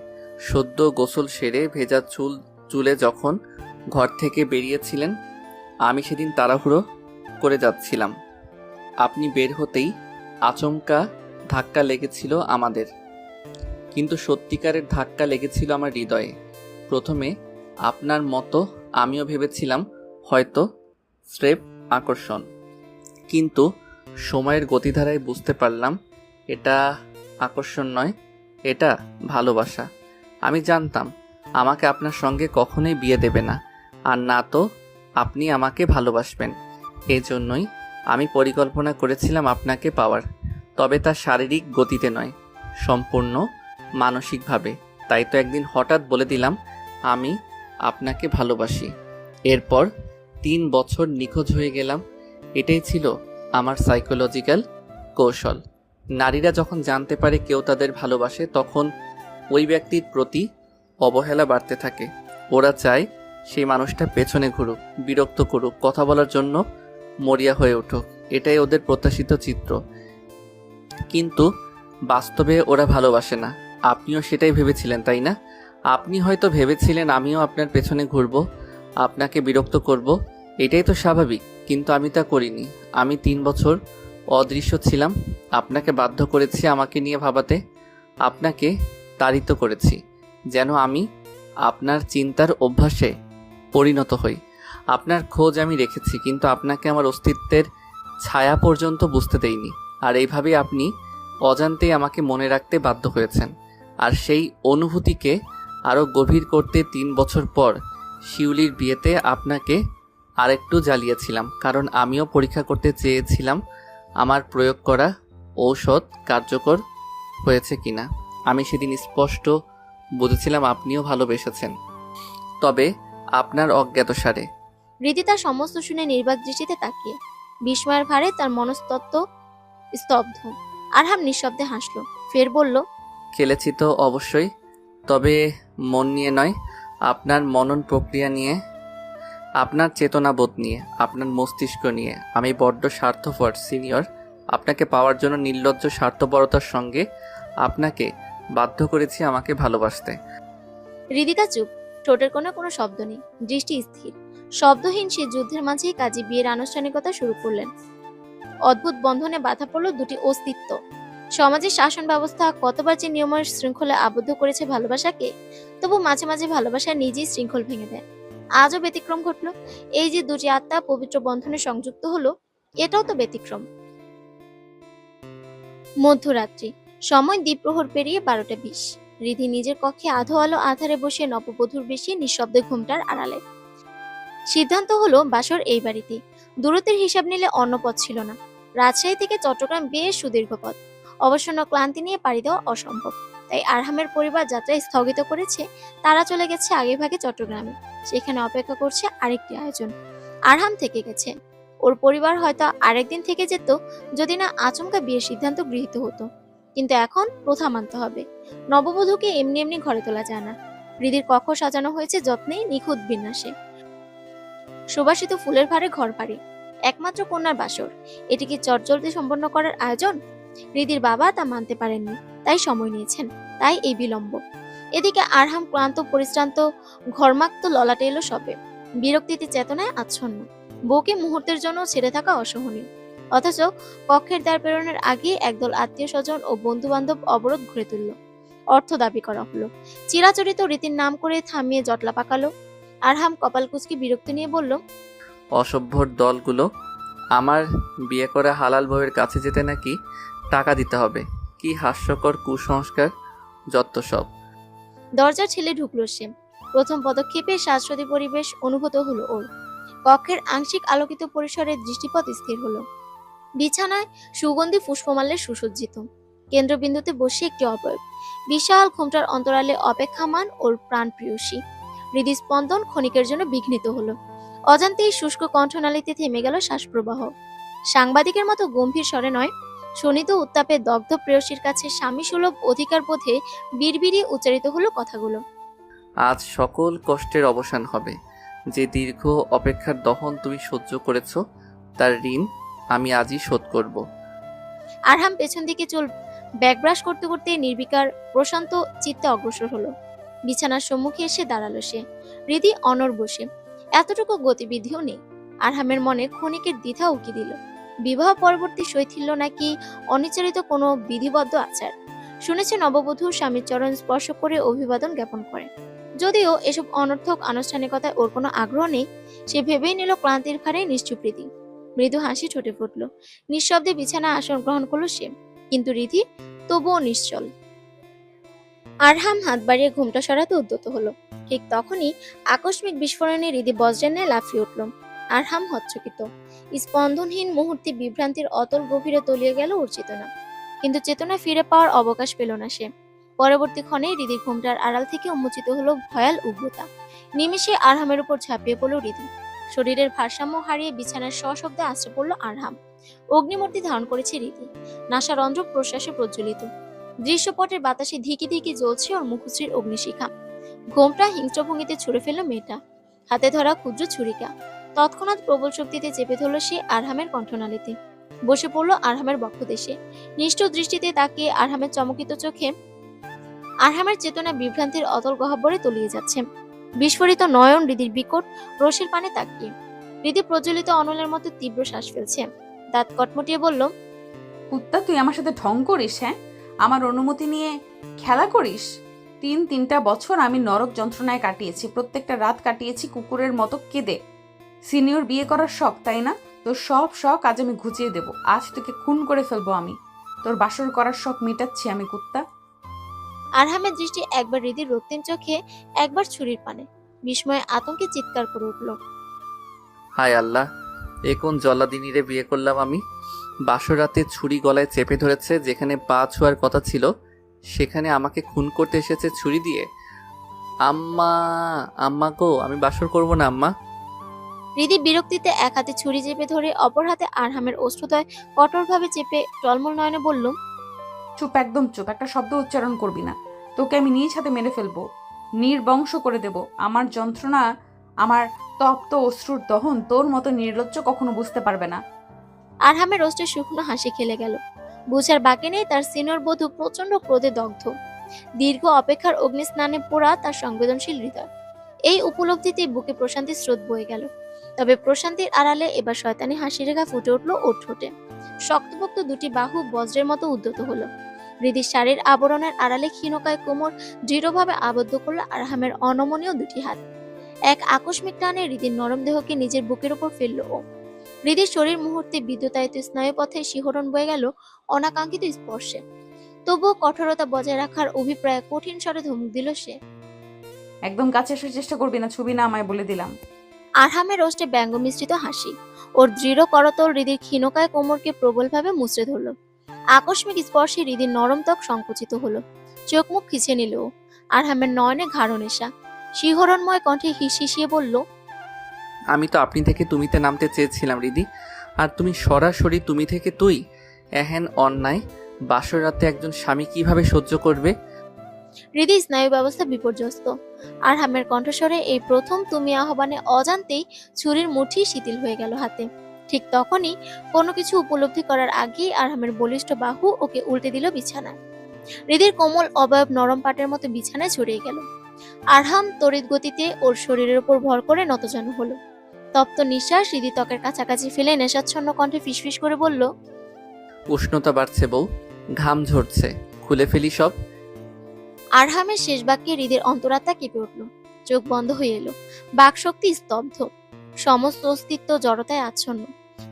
সদ্য গোসল সেরে ভেজা চুলে যখন ঘর থেকে বেরিয়েছিলেন, আমি সেদিন তাড়াহুড়ো করে যাচ্ছিলাম। আপনি বের হতেই আচমকা ধাক্কা লেগেছিল আমাদের, কিন্তু সত্যিকারের ধাক্কা লেগেছিল আমার হৃদয়ে। প্রথমে আপনার মতো আমিও ভেবেছিলাম হয়তো স্রেফ আকর্ষণ, কিন্তু সময়ের গতিধারায় বুঝতে পারলাম এটা আকর্ষণ নয়, এটা ভালোবাসা। আমি জানতাম আমাকে আপনার সঙ্গে কখনোই বিয়ে দেবে না, আর না তো আপনি আমাকে ভালোবাসবেন। এজন্যই আমি পরিকল্পনা করেছিলাম আপনাকে পাওয়ার, তবে তা শারীরিক গতিতে নয়, সম্পূর্ণ মানসিকভাবে। তাই তো একদিন হঠাৎ বলে দিলাম আমি আপনাকে ভালোবাসি। এরপর 3 বছর নিখোঁজ হয়ে গেলাম। এটাই ছিল আমার সাইকোলজিক্যাল কৌশল। নারীরা যখন জানতে পারে কেউ তাদের ভালোবাসে, তখন ওই ব্যক্তির প্রতি অবহেলা বাড়তে থাকে। ওরা চায় সেই মানুষটা পেছনে ঘুরুক, বিরক্ত করুক, কথা বলার জন্য মরিয়া হয়ে উঠুক। এটাই ওদের প্রত্যাশিত চিত্র, কিন্তু বাস্তবে ওরা ভালোবাসে না। আপনিও সেটাই ভেবেছিলেন, তাই না? আপনি হয়তো ভেবেছিলেন আমিও আপনার পেছনে ঘুরব, আপনাকে বিরক্ত করব, এটাই তো স্বাভাবিক। কিন্তু আমি তা করিনি। আমি 3 বছর অদৃশ্য ছিলাম, আপনাকে বাধ্য করেছি আমাকে নিয়ে ভাবাতে, আপনাকে তাড়িত করেছি যেন আমি আপনার চিন্তার অভ্যাসে পরিণত হই। আপনার খোঁজ আমি রেখেছি, কিন্তু আপনাকে আমার অস্তিত্বের ছায়া পর্যন্ত বুঝতে দেইনি। আর এইভাবেই আপনি অজান্তেই আমাকে মনে রাখতে বাধ্য হয়েছেন। আর সেই অনুভূতিকে আরও গভীর করতে 3 বছর পর শিউলির বিয়েতে আপনাকে আরেকটু জ্বালিয়েছিলাম, কারণ আমিও পরীক্ষা করতে চেয়েছিলাম আমার প্রয়োগ করা ঔষধ কার্যকর হয়েছে কিনা। আমি সেদিন স্পষ্ট বুঝেছিলাম আপনিও ভালোবেসেছেন, তবে আপনার অজ্ঞাতসারে। হৃদি তার সমস্ত শুনে নির্বাক দৃষ্টিতে তাকিয়ে, বিস্ময়ের ভারে তার মনস্তত্ত্ব স্তব্ধ। আরহাম নিঃশব্দে হাসলো, ফের বলল, খেলেছি তো অবশ্যই, তবে মন নিয়ে নয়, আপনার মনন প্রক্রিয়া নিয়ে, আপনার চেতনাবোধ নিয়ে, আপনার মস্তিষ্ক নিয়ে। আমি বড্ড স্বার্থপর সিনিয়র। আপনাকে পাওয়ার জন্য নির্লজ্জ স্বার্থপরতার সঙ্গে আপনাকে বাধ্য করেছি আমাকে ভালোবাসতে। হৃদিতা চুপ, ঠোঁটের কোণে কোনো শব্দ নেই, দৃষ্টি স্থির। শব্দহীন সে যুদ্ধের মাঝেই কাজী বিয়ের আনুষ্ঠানিকতা শুরু করলেন। অদ্ভুত বন্ধনে বাধা পড়ল দুটি অস্তিত্ব। সমাজের শাসন ব্যবস্থা কতবার যে নিয়মের শৃঙ্খলে আবদ্ধ করেছে ভালোবাসাকে, তবু মাঝে মাঝে ভালোবাসা নিজেই শৃঙ্খল ভেঙে দেয়। আজও ব্যতিক্রম ঘটল। এই যে দুটি আত্মা পবিত্র বন্ধনে সংযুক্ত হলো, এটাও তো ব্যতিক্রম। মধ্যরাত্রি, সময় দ্বিপ্রহর পেরিয়ে 12টা 20। রিধি নিজের কক্ষে আধো আলো আধারে বসে নববধূর বেশি নিঃশব্দে ঘুমটার আড়ালে। সিদ্ধান্ত হলো বাসর এই বাড়িতে। দূরত্বের হিসাব নিলে অন্য পথ ছিল না। রাজশাহী থেকে চট্টগ্রাম বেশ সুদীর্ঘ পথ, অবসন্ন ক্লান্তি নিয়ে পাড়ি দেওয়া অসম্ভব। তাই আরহামের পরিবার যাত্রা স্থগিত করেছে। তারা চলে গেছে আগেভাগে চট্টগ্রামে। সেখানে অপেক্ষা করছে আরেকটি আয়োজন। আরহাম থেকে গেছে। ওর পরিবার হয়তো আরেকদিন থেকে যেত যদি না আচমকা বিয়ের সিদ্ধান্ত গৃহীত হতো। কিন্তু এখন প্রথা মানতে হবে। নববধূকে এমনি এমনি ঘরে তোলা যায় না। হৃদির কক্ষ সাজানো হয়েছে যত্নে, নিখুঁত বিন্যাসে। সুবাসিত ফুলের ভারে ঘর ভারী। একমাত্র কন্যার বাসর, এটিকে চটজলদি সম্পন্ন করার আয়োজন। হৃদির বাবা তা মানতে পারেননি, তাই সময় নিয়েছেন, তাই এই বিলম্ব। এদিকে আরহাম ক্লান্ত পরিশ্রান্ত, ঘর্মাক্ত ললাটে এলো সবে, বিরক্তিতে চেতনায় আচ্ছন্ন। বউকে মুহূর্তের জন্য ছেড়ে থাকা অসহনীয়। অথচ কক্ষের দ্বার প্রেরণের আগে একদল আত্মীয় স্বজন ও বন্ধু বান্ধব অবরোধ ঘুরে তুলল। অর্থ দাবি করা হলো। চিরাচরিত রীতির নাম করে থামিয়ে জটলা পাকালো। আরহাম কপাল কুঁচকে বিরক্তি নিয়ে বলল, অসভ্যর দলগুলো। আমার বিয়ে করা হালাল বউয়ের কাছে যেতে নাকি টাকা দিতে হবে? কি হাস্যকর কুসংস্কার যত সব। দরজার ঠেলে ঢুকলো সে। প্রথম পদক্ষেপে সাজসজ্জি পরিবেশ অনুভূত হলো ওর। কক্ষের আংশিক আলোকিত পরিসরে দৃষ্টিপথ স্থির হলো। বিছানায় সুগন্ধি পুষ্পমাল্যে সুসজ্জিত। কেন্দ্রবিন্দুতে বসে একটি অবয়ব। বিশাল ঘোমটার অন্তরালে অপেক্ষামান ওর প্রাণ প্রিয়সী। হৃদস্পন্দন ক্ষণিকের জন্য বিঘ্নিত হলো। অজান্তেই শুষ্ক কণ্ঠনালীতে থেমে গেল শ্বাসপ্রবাহ। সাংবাদিকের মতো গম্ভীর স্বরে নয়, শোণিত উত্তাপে দগ্ধ প্রেয়সীর কাছে স্বামী সুলভ অধিকার বোধে বিড়বিড়িয়ে উচ্চারিত হলো কথাগুলো। আজ সকল কষ্টের অবসান হবে। যে দীর্ঘ অপেক্ষার দহন তুমি সহ্য করেছ, তার ঋণ আমি আজই শোধ করব। আরহাম পেছন দিকে চুল ব্যাকব্রাশ করতে করতে নির্বিকার প্রশান্ত চিত্তে অগ্রসর হলো। বিছানার সম্মুখে এসে দাঁড়ালো সে। হৃদি অনড় বসে, এতটুকু গতিবিধিও নেই। আরহামের মনে ক্ষণিকের দ্বিধা উকি দিল। বিবাহ পরবর্তী শৈথিল্য নাকি অনিচারিত কোনো বিধিবদ্ধ আচার। শুনেছে নববধূ স্বামীর চরণ স্পর্শ করে অভিবাদন জ্ঞাপন করে। যদিও এসব অনর্থক আনুষ্ঠানিকতায় ওর কোনো আগ্রহ নেই, সে ভেবেই নিল ক্লান্তির ভারে নিশ্চুপ্রীতি। মৃদু হাসি ঠোঁটে ফুটল। নিঃশব্দে বিছানা আসন গ্রহণ করলো সে। কিন্তু রিধি তবুও নিশ্চল। আরহাম হাত বাড়িয়ে ঘুমটা সরাতে উদ্যত হলো। ঠিক তখনই আকস্মিক বিস্ফোরণে হৃদি বজ্রের ন্যায় লাফিয়ে উঠল। আরহাম হচ্চকিত। স্পন্দনহীন মুহূর্তে বিভ্রান্তির অতল গভীরে তলিয়ে গেল ওর চেতনা। কিন্তু চেতনা ফিরে পাওয়ার অবকাশ পেল না সে। পরবর্তী ক্ষণে হৃদি ঘুমটার আড়াল থেকে উন্মোচিত হলো ভয়াল উগ্রতা। নিমেষে আরহামের উপর ঝাঁপিয়ে পড়ল হৃদি। শরীরের ভারসাম্য হারিয়ে বিছানার সশব্দে আশ্রে পড়ল আরহাম। অগ্নিমূর্তি ধারণ করেছে হৃদি, নাসারন্ধ্র প্রশ্বাসে প্রজ্বলিত। দৃশ্যপটের বাতাসে ধিকি ধিকি জ্বলছে ওর মুখশ্রীর অগ্নিশিখা। ঘোমটা হিংস্র ভঙ্গিতে ছুঁড়ে ফেলল মেয়েটা। হাতে ধরা ক্ষুদ্র ছুরিকা। তৎক্ষণাৎ প্রবল শক্তিতে চেপে ধরল সে আরহামের কণ্ঠনালীতে। বসে পড়ল আরহামের বক্ষদেশে। নিষ্ঠুর দৃষ্টিতে তাকিয়ে আরহামের চমকিত চোখে আরহামের চেতনা বিভ্রান্তির অতল গহ্বরে তলিয়ে যাচ্ছে। বিস্ফোরিত নয়ন হৃদির বিকট রোষের পানে তাকিয়ে। হৃদি প্রজ্বলিত অনলের মতো তীব্র শ্বাস ফেলছে। দাঁত কটমটিয়ে বলল, কুত্তা, তুই আমার সাথে ঢং করিস? হ্যাঁ, আমার অনুমতি নিয়ে খেলা করিস? 3 বছর আমি নরক যন্ত্রণায় কাটিয়েছি। প্রত্যেকটা রাত কাটিয়েছি কুকুরের মতো কেঁদে। সিনিয়র বিয়ে করার শখ, তাই না? তোর সব শখ আজ আমি ঘুচিয়ে দেব। আজ তোকে খুন করে ফেলবো আমি। তোর বাসর করার শখ মিটাচ্ছি আমি, কুত্তা। আরহামের দৃষ্টি একবার হৃদির রক্তিম চোখে, একবার ছুরির পানে। বিস্ময়ে আতঙ্কে চিৎকার করে উঠল। হায় আল্লাহ, এ কোন জল্লাদিনীরে বিয়ে করলাম আমি? বাসরাতে ছুরি গলায় চেপে ধরেছে, যেখানে পা ছোঁয়ার কথা ছিল সেখানে আমাকে খুন করতে এসেছে ছুরি দিয়ে। আম্মা, আম্মা গো, আমি বাসর করব না আম্মা। হৃদি বিরক্তিতে এক হাতে ছুরি চেপে ধরে অপর হাতে আরহামের অশ্রুদয় কঠোরভাবে চেপে টলমল নয়নে বলল, চুপ, একদম চুপ। একটা শব্দ উচ্চারণ করবি না। তোকে আমি নিজ হাতে মেরে ফেলবো, নির্বংশ করে দেব। আমার যন্ত্রণা, আমার তপ্ত অশ্রুর দহন তোর মতো নির্লজ্জ কখনো বুঝতে পারবে না। আরহামের রোস্টে শুকনো হাসি খেলে গেল। বুঝার বাকি নেই তার সিনিয়র বধূ প্রচন্ড ক্রোধে দগ্ধ। দীর্ঘ অপেক্ষার অগ্নিস্নানে পোড়া তার সংবেদনশীল হৃদয়। এই উপলব্ধিতেই বুকে প্রশান্তির স্রোত বয়ে গেল। তবে প্রশান্তির আড়ালে এবার শয়তানি হাসি রেখা ফুটে উঠল ওর ঠোঁটে। শক্তপোক্ত দুটি বাহু বজ্রের মতো উদ্যত হলো। হৃদির শাড়ির আবরণের আড়ালে ক্ষীণকায় কোমর দৃঢ়ভাবে আবদ্ধ করল আরহামের অনমনীয় দুটি হাত। এক আকস্মিক টানে হৃদির নরম দেহকে নিজের বুকের উপর ফেলল ও। হৃদির শরীর মুহূর্তে বিদ্যুতায়িত স্নায়ুপথে শিহরণ বয়ে গেল অনাকাঙ্ক্ষিত স্পর্শে। তবুও কঠোরতা বজায় রাখার অভিপ্রায়ে কঠিন স্বরে ধমক দিল সে। একদম কাছে আসার চেষ্টা করবি না, ছবি না আমায় বলে দিলাম। আরহামের রোস্টে ব্যঙ্গ মিশ্রিত হাসি। ওর দৃঢ় করতল হৃদির ক্ষীণকায় কোমরকে প্রবলভাবে মুচড়ে ধরল। আকস্মিক স্পর্শে হৃদির নরম ত্বক সংকুচিত হলো। চোখ মুখ খিচে নিল ও। আরহামের নয়নে ঘাড় নেশা। শিহরণময় কণ্ঠে হিসিয়ে বলল, আমি তো আপনি থেকে তুমিতে নামতে চেয়েছিলাম হৃদি, আর তুমি সরাসরি তুমি থেকে তুই। এহেন অন্যায় বাসর রাতে একজন স্বামী কিভাবে সহ্য করবে? হৃদি স্নায়ু ব্যবস্থা বিপর্যস্ত। আরহামের কণ্ঠস্বরে এই প্রথম তুমি আহ্বানে অজান্তেই ছুরির মুঠি শিথিল হয়ে গেল হাতে। ঠিক তখনই কোনো কিছু উপলব্ধি করার আগেই আরহামের বলিষ্ঠ বাহু ওকে উল্টে দিল বিছানায়। হৃদির কোমল অবয়ব নরম পাটের মতো বিছানায় ছড়িয়ে গেল। আরহাম তড়িৎ গতিতে ওর শরীরের উপর ভর করে নতজানু হলো। তপ্ত নিঃশ্বাস হৃদি ত্বকের কাছাকাছি ফেলে নেশাচ্ছন্ন কণ্ঠে ফিসফিস করে বলল, উষ্ণতা বাড়ছে বউ, ঘাম ঝরছে, খুলে ফেলি সব। আরহামের শেষ বাক্যে হৃদির অন্তরাত্মা কেঁপে উঠল। চোখ বন্ধ হয়ে এলো। বাকশক্তি স্তব্ধ। সমস্ত অস্তিত্ব জড়তায় আচ্ছন্ন।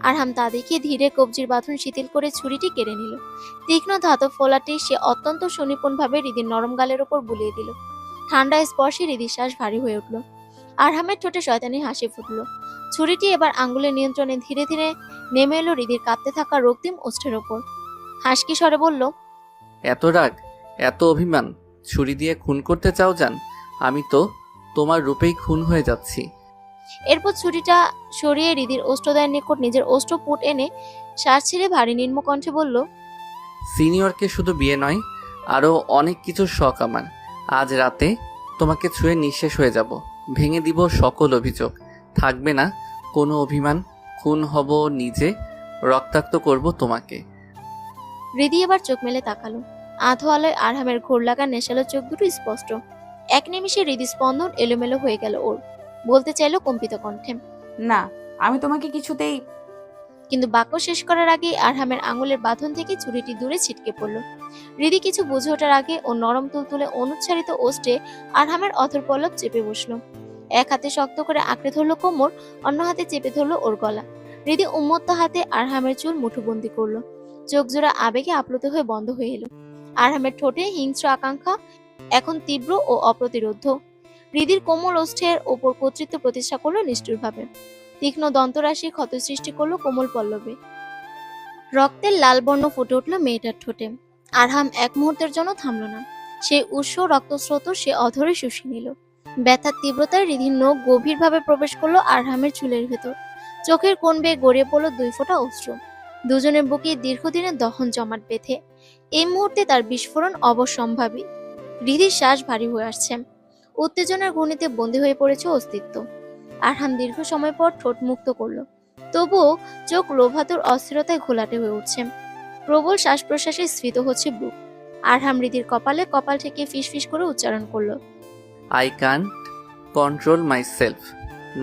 আরহাম তা দেখিয়ে ধীরে কবজির বাঁধন শিথিল করে ছুরিটি কেড়ে নিল। তীক্ষ্ণ ধাতব ফোলাটি সে অত্যন্ত সুনিপুণভাবে হৃদির নরম গালের ওপর বুলিয়ে দিল। ঠান্ডা স্পর্শে হৃদির শ্বাস ভারী হয়ে উঠল। আরহামের ঠোঁটে শয়তানি হাসি ফুটল। ছুরিটি এবার আঙ্গুলের নিয়ন্ত্রণে ধীরে ধীরে নেমে এলো হৃদির কাঁপতে থাকা রক্তিম ওষ্ঠের ওপর। হাসকি স্বরে বলল, এত রাগ, এত অভিমান, ছুরি দিয়ে খুন করতে চাও জান? আমি তো তোমার রূপেই খুন হয়ে যাচ্ছি। এরপর ছুরিটা সরিয়ে হৃদির ওষ্ঠদয়ের নিকট নিজের ওষ্ঠপুট এনে শ্বাস ছেড়ে ভারী নিম্ন কণ্ঠে বলল, সিনিয়রকে শুধু বিয়ে নয়, আরও অনেক কিছুর শখ আমার। আজ রাতে তোমাকে ছুঁয়ে নিঃশেষ হয়ে যাব, ভেঙে দিব সকল অভিযোগ, থাকবে না কোনো অভিমান। খুন হব নিজে, রক্তাক্ত করব তোমাকে। হৃদি এবার চোখ মেলে তাকালো। আধো আলোয় আরহামের ঘোর লাগা নেশালো চোখ দুটো স্পষ্ট। এক নিমিষে হৃদি স্পন্দন এলোমেলো হয়ে গেল ওর। বলতে চাইলো কম্পিত কণ্ঠে, না, আমি তোমাকে কিছুতেই। কিন্তু বাক্য শেষ করার আগে আরহামের আঙুলের বাঁধন থেকে ছুরিটি দূরে ছিটকে পড়ল। হৃদি কিছু বুঝে ওঠার আগে ও নরম তুলতুলে অনুচ্ছারিত ওষ্ঠে আরহামের অথরপল্লব চেপে বসলো। এক হাতে শক্ত করে আঁকড়ে ধরলো কোমর, অন্য হাতে চেপে ধরলো ওর গলা। হৃদি উন্মত্ত হাতে আরহামের চুল মুঠোবন্দি করলো। চোখ জোড়া আবেগে আপ্লুত হয়ে বন্ধ হয়ে এলো। আরহামের ঠোঁটে হিংস্র আকাঙ্ক্ষা এখন তীব্র ও অপ্রতিরোধ্য। হৃদির কোমল ওষ্ঠের ওপর কর্তৃত্ব প্রতিষ্ঠা করলো নিষ্ঠুরভাবে। তীক্ষ্ণ দন্তরাশি ক্ষত সৃষ্টি করলো কোমল পল্লবে। রক্তের লাল বর্ণ ফুটে উঠল মেয়েটার ঠোঁটে। আরহাম এক মুহূর্তের জন্য থামল না। সেই উৎস রক্তস্রোত সে অধরে শুষে নিল। ব্যথার তীব্রতায় হৃদির নখ গভীরভাবে প্রবেশ করলো আরহামের চুলের ভেতর। চোখের কোণ বেয়ে গড়িয়ে পড়লো 2 ফোঁটা অশ্রু। দুজনের বুকে দীর্ঘদিনের দহন জমাট বেঁধে এই মুহূর্তে তার বিস্ফোরণ অবশ্যম্ভাবী। হৃদির শ্বাস ভারী হয়ে আসছে। উত্তেজনার ঘূর্ণিতে বন্দী হয়ে পড়েছে অস্তিত্ব। আরহাম দীর্ঘ সময় পর ঠোঁট মুক্ত করলো। তবুও চোখ লোভাতুর অস্থিরতায় ঘোলাটে হয়ে উঠছে। প্রবল শ্বাস প্রশ্বাসে স্ফীত হচ্ছে বুক। আরহাম হৃদির কপালে কপাল থেকে ফিসফিস করে উচ্চারণ করলো, I can't control my self,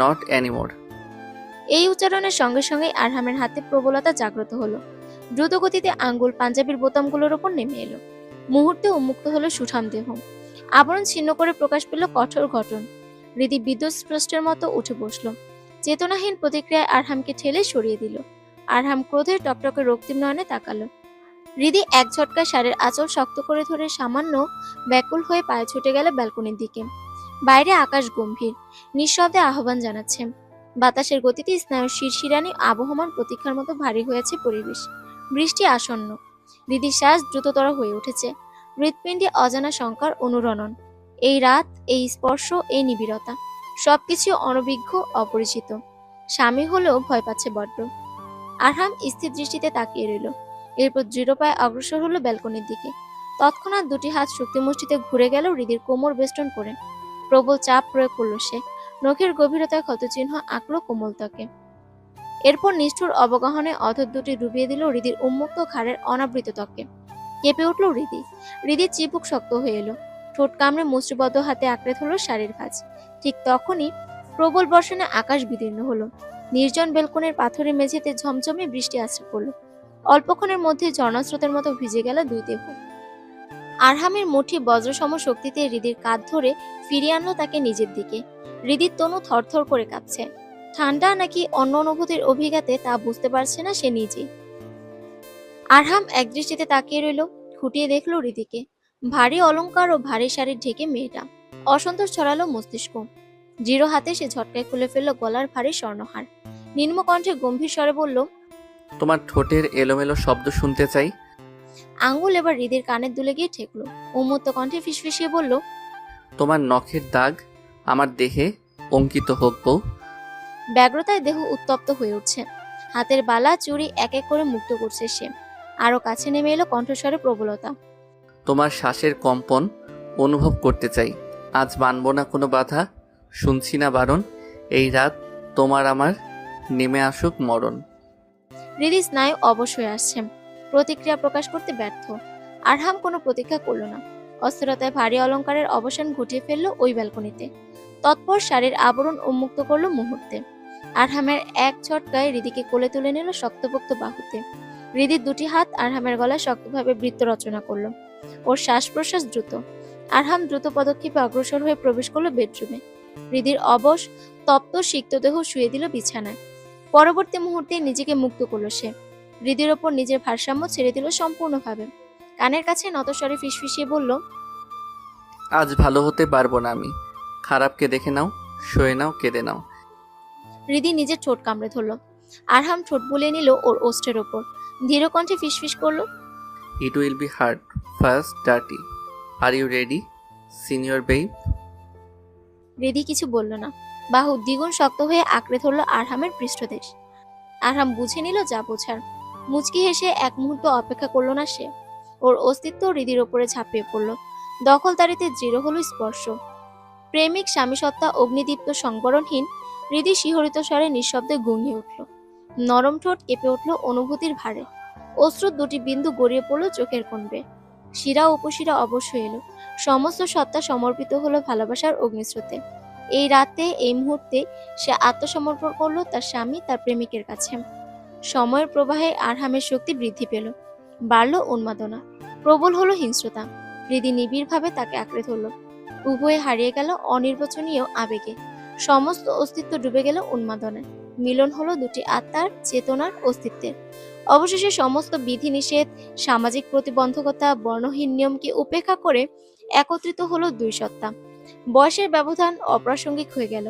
not anymore. এই উচ্চারণের সঙ্গে সঙ্গে আরহামের হাতে প্রবলতা জাগ্রত হলো। দ্রুত গতিতে আঙ্গুল পাঞ্জাবির বোতামগুলোর ওপর নেমে এলো। মুহূর্তে উন্মুক্ত হলো সুঠাম দেহ। আবরণ ছিন্ন করে প্রকাশ পেল কঠোর গঠন। হৃদি বিদ্যুৎ স্পৃষ্টের মতো উঠে বসলো। চেতনাহীন প্রতিক্রিয়ায় আরহামকে ঠেলে সরিয়ে দিল। আরহাম ক্রোধের টকটকে রক্তিম নয়নে তাকালো। হৃদি এক ঝটকায় শাড়ির আঁচল শক্ত করে ধরে সামান্য ব্যাকুল হয়ে পায়ে ছুটে গেল ব্যালকনির দিকে। বাইরে আকাশ গম্ভীর, নিঃশব্দে আহ্বান জানাচ্ছে। বাতাসের গতিতে স্নায়ু শিরশিরানি আবহমান প্রতীক্ষার মতো ভারী হয়েছে পরিবেশ। বৃষ্টি আসন্ন। হৃদির শ্বাস দ্রুততর হয়ে উঠেছে। হৃৎপিণ্ডে অজানা শঙ্কার অনুরণন। এই রাত, এই স্পর্শ, এই নিবিড়তা, সবকিছু অনভিজ্ঞ, অপরিচিত। স্বামী হলেও ভয় পাচ্ছে বড্ড। আরহাম স্থির দৃষ্টিতে তাকিয়ে রইল। এরপর দৃঢ় পায়ে অগ্রসর হলো ব্যালকনির দিকে। তৎক্ষণাৎ দুটি হাত শক্তিমুষ্টিতে ঘুরে গেল হৃদির কোমর বেষ্টন করে। প্রবল চাপ প্রয়োগ করলো সে, নখের গভীরতায় ক্ষতচিহ্ন আঁকলো কোমল ত্বকে। এরপর নিষ্ঠুর অবগাহনে অধর দুটি ডুবিয়ে দিল হৃদির উন্মুক্ত ঘাড়ের অনাবৃত ত্বকে। কেঁপে উঠল হৃদি। হৃদির চিবুক শক্ত হয়ে এলো, ঠোঁট কামড়ে মুষ্টিবদ্ধ হাতে আঁকড়ে ধরল শাড়ির ভাঁজ। ঠিক তখনই প্রবল বর্ষণে আকাশ বিদীর্ণ হলো। নির্জন বেলকনের পাথরের মেঝেতে ঝমঝমে বৃষ্টি আছড়ে পড়ল। অল্পক্ষণের মধ্যে ঝর্ণাস্রোতের মতো ভিজে গেল দুই দেহ। আরহামের মুঠি বজ্রসম শক্তিতে হৃদির কাঁধ ধরে ফিরিয়ে আনলো তাকে নিজের দিকে। হৃদির তনু থরথর করে কাঁপছে। ঠান্ডা নাকি অন্য অনুভূতির অভিঘাতে তা বুঝতে পারছে না সে নিজেই। আরহাম একদৃষ্টিতে তাকিয়ে রইল, খুঁটিয়ে দেখলো হৃদিকে। ভারী অলংকার ও ভারী শাড়ির ঢেকে মেয়েটা। অসন্তোষ ছড়ালো মস্তিষ্ক। দৃঢ় হাতে সে ঝটকায় খুলে ফেললো গলার ভারী স্বর্ণহার। নিম্ন কণ্ঠে গম্ভীর স্বরে বলল, তোমার ঠোঁটের এলোমেলো শব্দ শুনতে চাই। আঙ্গুল এবার হৃদির কানের দুলে গিয়ে ঠেকলো। উন্মত্ত কণ্ঠে ফিসফিসিয়ে বলল, তোমার নখের দাগ আমার দেহে অঙ্কিত হোক বউ। ব্যগ্রতায় দেহ উত্তপ্ত হয়ে উঠছে। হাতের বালা চুড়ি এক এক করে মুক্ত করছে সে। আরো কাছে নেমে এলো কণ্ঠস্বরে প্রবলতা। তোমার শ্বাসের কম্পন অনুভব করতে চাই। আজ মানব না কোনো বাধা, শুনছি না বারণ। এই রাত তোমার আমার, নেমে আসুক মরণ। হৃদি স্নায়ু অবশ হয়ে আসছে, প্রতিক্রিয়া প্রকাশ করতে ব্যর্থ। আরহাম কোনো প্রতীক্ষা করলো না। অস্থিরতায় ভারী অলংকারের অবসান ঘটিয়ে ফেললো ওই ব্যালকনিতে। তৎপর শাড়ির আবরণ উন্মুক্ত করলো মুহূর্তে। আরহামের এক ঝটকায় হৃদিকে কোলে তুলে নিল শক্তপোক্ত বাহুতে। হৃদির দুটি হাত আরহামের গলায় শক্তভাবে বৃত্ত রচনা করলো। ওর শ্বাস প্রশ্বাস দ্রুত। আরহাম দ্রুত পদক্ষেপে অগ্রসর হয়ে প্রবেশ করলো বেডরুমে। হৃদির অবশ তপ্ত সিক্ত দেহ শুয়ে দিল বিছানায়। পরবর্তী মুহূর্তে নিজেকে মুক্ত করলো সে। হৃদির ওপর নিজের ভারসাম্য ছেড়ে দিল সম্পূর্ণভাবে। কানের কাছে নতস্বরে ফিসফিসিয়ে বলল, আজ ভালো হতে পারবো না আমি। খারাপকে দেখে নাও, শুয়ে নাও, কেঁদে নাও। হৃদি নিজের ঠোঁট কামড়ে ধরল। আরহাম ঠোঁট বুলিয়ে নিল ওর ওষ্ঠের ওপর। ধীর কণ্ঠে ফিসফিস করলো, it will be hard, first dirty. Are you ready, senior babe? Hridi কিছু বলল না। বাহু দ্বিগুণ শক্ত হয়ে আঁকড়ে ধরল আরহামের পৃষ্ঠদেশ। আরহাম বুঝে নিল যা বোঝার। মুচকি হেসে এক মুহূর্ত অপেক্ষা করলো না সে। ওর অস্তিত্ব হৃদির ওপরে ঝাঁপিয়ে পড়ল। দখলদারিতে দৃঢ় হলো স্পর্শ। প্রেমিক স্বামী সত্তা অগ্নিদীপ্ত সংবরণহীন। হৃদি শিহরিত স্বরে নিঃশব্দে গুঙিয়ে উঠল। নরম ঠোঁট কেঁপে উঠল অনুভূতির ভারে। অশ্রুর দুটি বিন্দু গড়িয়ে পড়ল চোখের কোণে। শিরা উপশিরা অবশ হয়ে এলো। সমস্ত সত্তা সমর্পিত হলো ভালোবাসার অগ্নিস্রোতে। এই রাতে, এই মুহূর্তে সে আত্মসমর্পণ করলো তার স্বামী, তার প্রেমিকের কাছে। সময়ের প্রবাহে আরহামের শক্তি বৃদ্ধি পেল। বাড়ল উন্মাদনা, প্রবল হলো হিংস্রতা। হৃদি নিবিড়ভাবে তাকে আঁকড়ে ধরল। উভয়ে হারিয়ে গেল অনির্বচনীয় আবেগে। সমস্ত অস্তিত্ব ডুবে গেল উন্মাদনায়। মিলন হলো দুটি আত্মার, চেতনার, অস্তিত্বের। অবশেষে সমস্ত বিধিনিষেধ, সামাজিক প্রতিবন্ধকতা, বর্ণহীন নিয়মকে উপেক্ষা করে একত্রিত হলো দুই সত্তা। বয়সের ব্যবধান অপ্রাসঙ্গিক হয়ে গেল।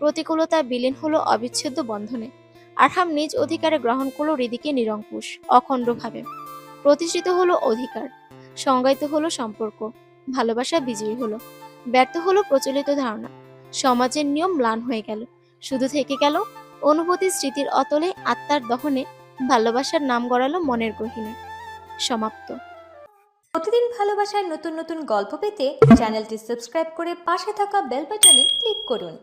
প্রতিকূলতা বিলীন হলো অবিচ্ছেদ্য বন্ধনে। আরহাম নিজ অধিকারে গ্রহণ করলো হৃদিকে নিরঙ্কুশ, অখণ্ডভাবে। প্রতিষ্ঠিত হলো অধিকার, সংজ্ঞায়িত হলো সম্পর্ক। ভালোবাসা বিজয়ী হলো, ব্যর্থ হলো প্রচলিত ধারণা। সমাজের নিয়ম ম্লান হয়ে গেল। শুধু থেকে গেল অনুভূতির স্মৃতির অতলে, আত্মার দহনে ভালোবাসার নাম গড়ালো মনের গহীনে। সমাপ্ত। প্রতিদিন ভালোবাসার নতুন নতুন গল্প পেতে চ্যানেলটি সাবস্ক্রাইব করে পাশে থাকা বেল বাটনে ক্লিক করুন।